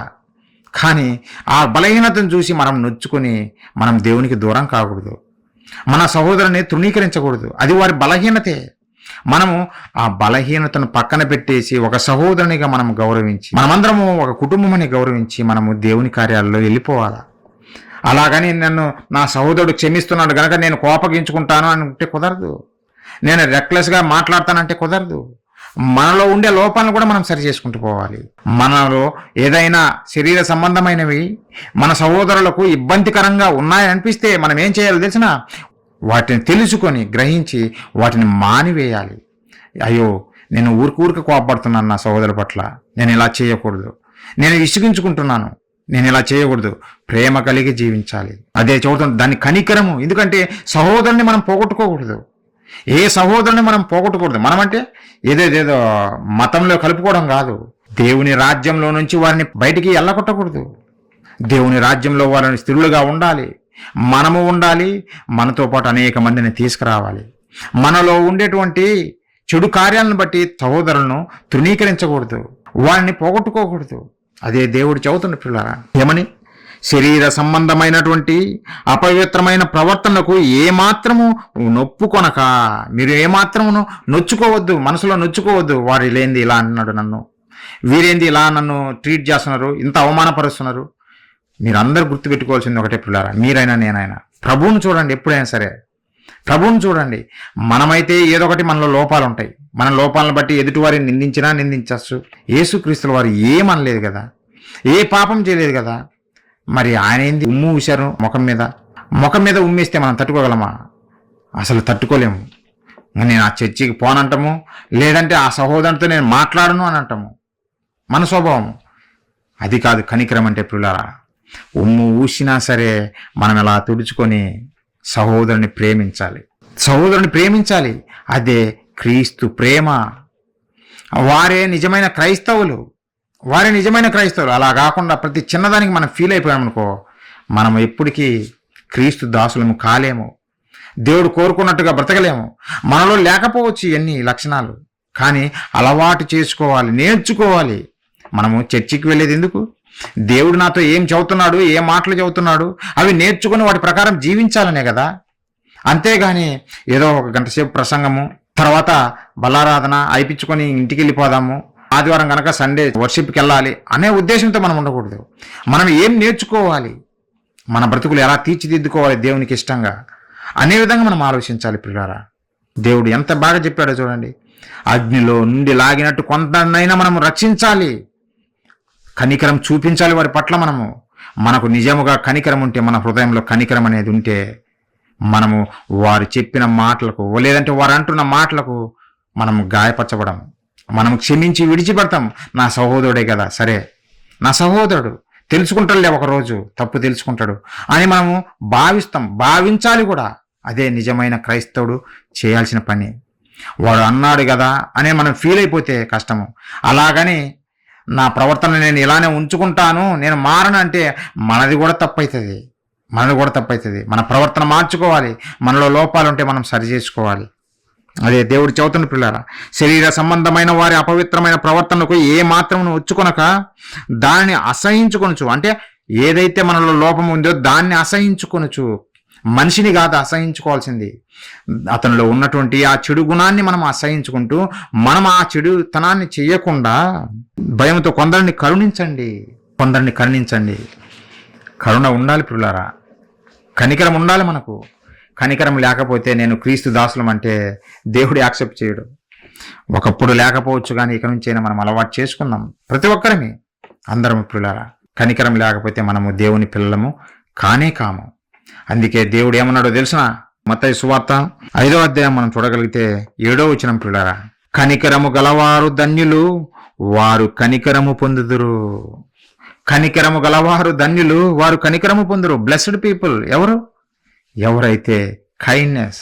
కానీ ఆ బలహీనతను చూసి మనం నొచ్చుకొని మనం దేవునికి దూరం కాకూడదు, మన సహోదరుని తృణీకరించకూడదు, అది వారి బలహీనతే. మనము ఆ బలహీనతను పక్కన పెట్టేసి ఒక సహోదరునిగా మనం గౌరవించి, మనమందరము ఒక కుటుంబమని గౌరవించి మనము దేవుని కార్యాలలో వెళ్ళిపోవాలా. అలాగని నన్ను నా సహోదరుడు క్షమిస్తున్నాడు గనక నేను కోపగించుకుంటాను అంటే కుదరదు, నేను రెక్లెస్గా మాట్లాడతానంటే కుదరదు. మనలో ఉండే లోపాలను కూడా మనం సరి చేసుకుంటూ పోవాలి. మనలో ఏదైనా శరీర సంబంధమైనవి మన సహోదరులకు ఇబ్బందికరంగా ఉన్నాయనిపిస్తే మనం ఏం చేయాలో తెలిసిన, వాటిని తెలుసుకొని గ్రహించి వాటిని మానివేయాలి. అయ్యో నేను ఊరికి కోపడుతున్నాను నా సహోదరు పట్ల, నేను ఇలా చేయకూడదు, నేను విసిగించుకుంటున్నాను, నేను ఇలా చేయకూడదు, ప్రేమ కలిగి జీవించాలి. అదే చూడటం దాన్ని కనికరము. ఎందుకంటే సహోదరుని మనం పోగొట్టుకోకూడదు, ఏ సహోదరుని మనం పోగొట్టకూడదు. మనమంటే ఏదేదో మతంలో కలుపుకోవడం కాదు, దేవుని రాజ్యంలో నుంచి వారిని బయటికి వెళ్ళగొట్టకూడదు. దేవుని రాజ్యంలో వారిని స్థిరులుగా ఉండాలి, మనము ఉండాలి, మనతో పాటు అనేక మందిని తీసుకురావాలి. మనలో ఉండేటువంటి చెడు కార్యాలను బట్టి సహోదరులను తృణీకరించకూడదు, వారిని పోగొట్టుకోకూడదు. అదే దేవుడు చెబుతున్న పిల్లరా ఏమని, శరీర సంబంధమైనటువంటి అపవిత్రమైన ప్రవర్తనకు ఏమాత్రము నొప్పుకొనక, మీరు ఏమాత్రము నొచ్చుకోవద్దు, మనసులో నొచ్చుకోవద్దు. వారు లేనిది ఇలా అన్నాడు నన్ను, వీరేంది ఇలా నన్ను ట్రీట్ చేస్తున్నారు, ఇంత అవమానపరుస్తున్నారు. మీరందరూ గుర్తుపెట్టుకోవాల్సింది ఒకటే పిల్లారా, మీరైనా నేనైనా ప్రభువును చూడండి. ఎప్పుడైనా సరే ప్రభువును చూడండి. మనమైతే ఏదో ఒకటి మనలో లోపాలు ఉంటాయి, మన లోపాలను బట్టి ఎదుటివారిని నిందించచ్చు. యేసుక్రీస్తుల వారు ఏమనలేదు కదా, ఏ పాపం చేయలేదు కదా. మరి ఆయన ఏంది ఉమ్ము ఊశారు ముఖం మీద ఉమ్మేస్తే మనం తట్టుకోగలమా? అసలు తట్టుకోలేము. నేను ఆ చర్చికి పోనంటాము, లేదంటే ఆ సహోదరునితో నేను మాట్లాడను అని అంటాము. మన స్వభావం అది కాదు కనికరం అంటే పిల్లారా. ఉమ్ము ఊసినా సరే మనం ఇలా తుడుచుకొని సహోదరుని ప్రేమించాలి. సహోదరుని ప్రేమించాలి. అదే క్రీస్తు ప్రేమ. వారే నిజమైన క్రైస్తవులు. అలా కాకుండా ప్రతి చిన్నదానికి మనం ఫీల్ అయిపోయామనుకో, మనం ఎప్పటికీ క్రీస్తు దాసులము కాలేము. దేవుడు కోరుకున్నట్టుగా బ్రతకలేము. మనలో లేకపోవచ్చు ఇవన్నీ లక్షణాలు, కానీ అలవాటు చేసుకోవాలి, నేర్చుకోవాలి. మనము చర్చికి వెళ్ళేది ఎందుకు? దేవుడు నాతో ఏం చెబుతున్నాడు, ఏ మాటలు చెబుతున్నాడు, అవి నేర్చుకుని వాటి ప్రకారం జీవించాలనే కదా. అంతేగాని ఏదో ఒక గంట సేపు ప్రసంగము, తర్వాత బలారాధన అయిపించుకొని ఇంటికి వెళ్ళిపోదాము, ఆదివారం కనుక సండే వర్షిప్కి వెళ్ళాలి అనే ఉద్దేశంతో మనం ఉండకూడదు. మనం ఏం నేర్చుకోవాలి, మన బ్రతుకులు ఎలా తీర్చిదిద్దుకోవాలి దేవునికి ఇష్టంగా అనే విధంగా మనం ఆలోచించాలి. పిల్లారా, దేవుడు ఎంత బాగా చెప్పాడో చూడండి. అగ్నిలో నుండి లాగినట్టు కొంతనైనా మనం రక్షించాలి, కనికరం చూపించాలి వారి పట్ల. మనకు నిజముగా కనికరం ఉంటే, మన హృదయంలో కనికరం అనేది ఉంటే, మనము వారు చెప్పిన మాటలకు లేదంటే వారు అంటున్న మాటలకు మనం గాయపరచబడం, మనం క్షమించి విడిచిపెడతాం. నా సహోదరుడే కదా, సరే నా సహోదరుడు తెలుసుకుంటాడులే, ఒకరోజు తప్పు తెలుసుకుంటాడు అని మనము భావించాలి కూడా. అదే నిజమైన క్రైస్తవుడు చేయాల్సిన పని. వాడు అన్నాడు కదా అనే మనం ఫీల్ అయిపోతే కష్టము. అలాగని నా ప్రవర్తన నేను ఇలానే ఉంచుకుంటాను, నేను మారను అంటే మనది కూడా తప్పవుతుంది. మన ప్రవర్తన మార్చుకోవాలి. మనలో లోపాలు ఉంటే మనం సరి చేసుకోవాలి. అదే దేవుడు చెబుతున్న పిల్లారా, శరీర సంబంధమైన వారి అపవిత్రమైన ప్రవర్తనకు ఏ మాత్రం వచ్చుకొనక దానిని అసహించుకొనొచ్చు. అంటే ఏదైతే మనలో లోపం ఉందో దాన్ని అసహించుకొనొచ్చు. మనిషిని కాదు అసహించుకోవాల్సింది, అతనిలో ఉన్నటువంటి ఆ చెడు గుణాన్ని మనం అసహించుకుంటూ, మనం ఆ చెడుతనాన్ని చేయకుండా భయంతో కొందరిని కరుణించండి. కరుణ ఉండాలి పిల్లారా, కనికరం ఉండాలి మనకు. కనికరం లేకపోతే నేను క్రీస్తు దాసులం అంటే దేవుడు యాక్సెప్ట్ చేయడు. ఒకప్పుడు లేకపోవచ్చు, కానీ ఇక నుంచి అయినా మనం అలవాటు చేసుకుందాం. ప్రతి ఒక్కరమే, అందరం పిల్లారా. కనికరం లేకపోతే మనము దేవుని పిల్లలము కానే కాము. అందుకే దేవుడు ఏమన్నాడో తెలిసిన, మత్తయి సువార్త 5వ అధ్యాయం మనం చూడగలిగితే 7వ వచనం పిల్లారా, కనికరము గలవారు ధన్యులు, వారు కనికరము పొందుదురు. కనికరము గలవారు ధన్యులు, వారు కనికరము పొందురు. బ్లెస్డ్ పీపుల్ ఎవరైతే కైండ్నెస్,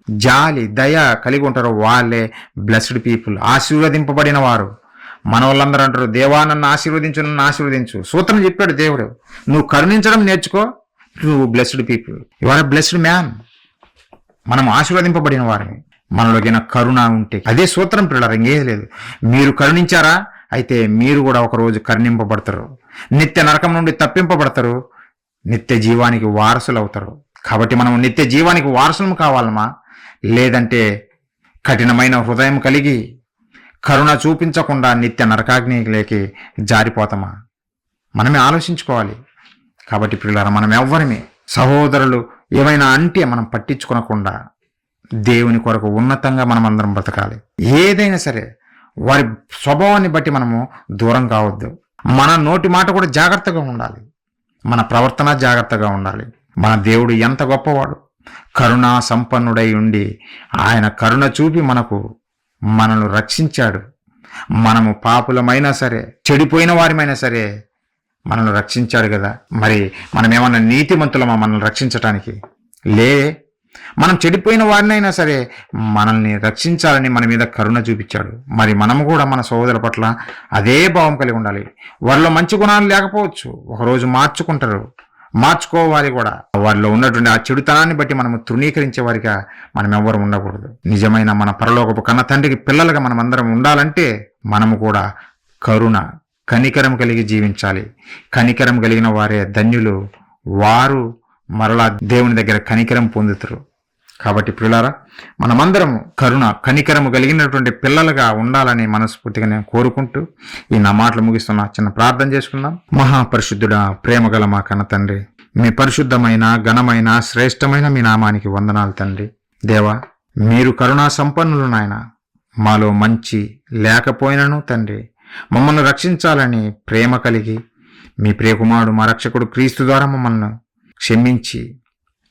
జాలి, దయ కలిగి ఉంటారో వాళ్ళే బ్లెస్డ్ పీపుల్, ఆశీర్వదింపబడిన వారు. మన వాళ్ళందరూ అంటారు, దేవా నన్ను ఆశీర్వదించు. సూత్రం చెప్పాడు దేవుడు, నువ్వు కరుణించడం నేర్చుకో, నువ్వు blessed people, you are a blessed man. మనం ఆశీర్వదింపబడిన వారిని. మనలోకి కరుణ ఉంటే అదే సూత్రం పిల్లలు, ఇంకేం లేదు. మీరు కరుణించారా, అయితే మీరు కూడా ఒకరోజు కరుణింపబడతారు, నిత్య నరకం నుండి తప్పింపబడతారు, నిత్య జీవానికి వారసులు అవుతారు. కాబట్టి మనం నిత్య జీవానికి వారసులం కావాలమా, లేదంటే కఠినమైన హృదయం కలిగి కరుణ చూపించకుండా నిత్య నరకాగ్నిలోకి జారిపోతామా? మనమే ఆలోచించుకోవాలి. కాబట్టి పిల్లలారా, మనం ఎవ్వరిని సహోదరులు ఏమైనా అంటే మనం పట్టించుకోనకుండా దేవుని కొరకు ఉన్నతంగా మనం అందరం బ్రతకాలి. ఏదైనా సరే వారి స్వభావాన్ని బట్టి మనము దూరం కావద్దు. మన నోటి మాట కూడా జాగ్రత్తగా ఉండాలి, మన ప్రవర్తన జాగ్రత్తగా ఉండాలి. మన దేవుడు ఎంత గొప్పవాడు, కరుణా సంపన్నుడై ఉండి ఆయన కరుణ చూపి మనల్ని రక్షించాడు. మనము పాపులమైనా సరే, చెడిపోయిన వారిమైనా సరే మనల్ని రక్షించాడు కదా. మరి మనం ఏమన్నా నీతిమంతులమా మనల్ని రక్షించటానికి? మనం చెడిపోయిన వారినైనా సరే మనల్ని రక్షించాలని మన మీద కరుణ చూపించాడు. మరి మనము కూడా మన సహోదరుల పట్ల అదే భావం కలిగి ఉండాలి. వారిలో మంచి గుణాలు లేకపోవచ్చు, ఒకరోజు మార్చుకోవాలి కూడా. వారిలో ఉన్నటువంటి ఆ చెడుతనాన్ని బట్టి మనము తృణీకరించే వారిగా మనం ఎవ్వరు ఉండకూడదు. నిజమైన మన పరలోకపు కన్న తండ్రికి పిల్లలుగా మనం అందరం ఉండాలంటే మనము కూడా కనికరం కలిగి జీవించాలి. కనికరం కలిగిన వారే ధన్యులు, వారు మరలా దేవుని దగ్గర కనికరం పొందుతారు. కాబట్టి పిల్లారా, మనమందరం కనికరము కలిగినటువంటి పిల్లలుగా ఉండాలని మనస్ఫూర్తిగా నేను కోరుకుంటూ ఈ నా మాటలు ముగిస్తున్నా. చిన్న ప్రార్థన చేసుకుందాం. మహాపరిశుద్ధుడా, ప్రేమగల మా కన్న తండ్రి, మీ పరిశుద్ధమైన, ఘనమైన, శ్రేష్టమైన మీ నామానికి వందనాలు తండ్రి. దేవా, మీరు కరుణా సంపన్నులు నాయన. మాలో మంచి లేకపోయినను తండ్రి మమ్మల్ని రక్షించాలని ప్రేమ కలిగి మీ ప్రియకుమారుడు మా రక్షకుడు క్రీస్తు ద్వారా మమ్మల్ని క్షమించి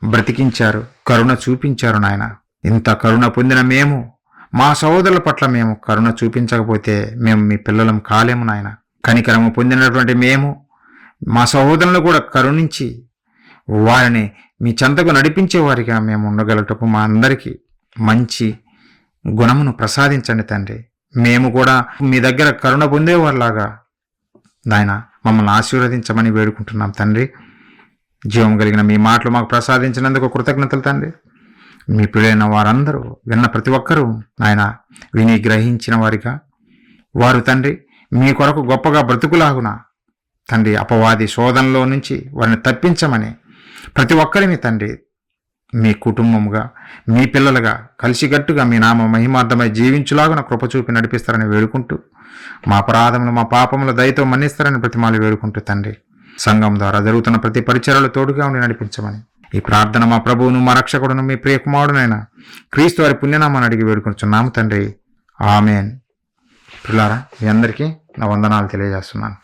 బ్రతికించారు, కరుణ చూపించారు నాయన. ఇంత కరుణ పొందిన మేము మా సహోదరుల పట్ల మేము కరుణ చూపించకపోతే మేము మీ పిల్లలం కాలేము నాయన. కనికరము పొందినటువంటి మేము మా సహోదరులను కూడా కరుణించి వారిని మీ చెంతకు నడిపించే వారిగా మేము ఉండగలటకు మా అందరికీ మంచి గుణమును ప్రసాదించండి తండ్రి. మేము కూడా మీ దగ్గర కరుణ పొందేవారిలాగా నాయన మమ్మల్ని ఆశీర్వదించమని వేడుకుంటున్నాం తండ్రి. జీవం కలిగిన మీ మాటలు మాకు ప్రసాదించినందుకు కృతజ్ఞతలు తండ్రి. మీ పిల్లైన వారందరూ విన్న ప్రతి ఒక్కరూ నాయన విని గ్రహించిన వారిగా వారు తండ్రి మీ కొరకు గొప్పగా బ్రతుకులాగున తండ్రి అపవాది శోధనలో నుంచి వారిని తప్పించమని ప్రతి ఒక్కరిని తండ్రి మీ కుటుంబముగా మీ పిల్లలుగా కలిసిగట్టుగా మీ నామ మహిమార్థమై జీవించులాగున కృప చూపి నడిపిస్తారని వేడుకుంటూ మా అపరాధములు మా పాపముల దయతో మన్నిస్తారని ప్రతిమాలు వేడుకుంటూ తండ్రి సంఘం ద్వారా జరుగుతున్న ప్రతి పరిచర్యలు తోడుగా ఉండి నడిపించమని ఈ ప్రార్థన మా ప్రభువును మా రక్షకుడును మీ ప్రియకుమారుడైన క్రీస్తు వారి పుణ్యనామాన్ని అడిగి వేడుకుంటున్నాము తండ్రి. ఆమెన్. పిల్లారా మీ అందరికీ నా వందనాలు తెలియజేస్తున్నాను.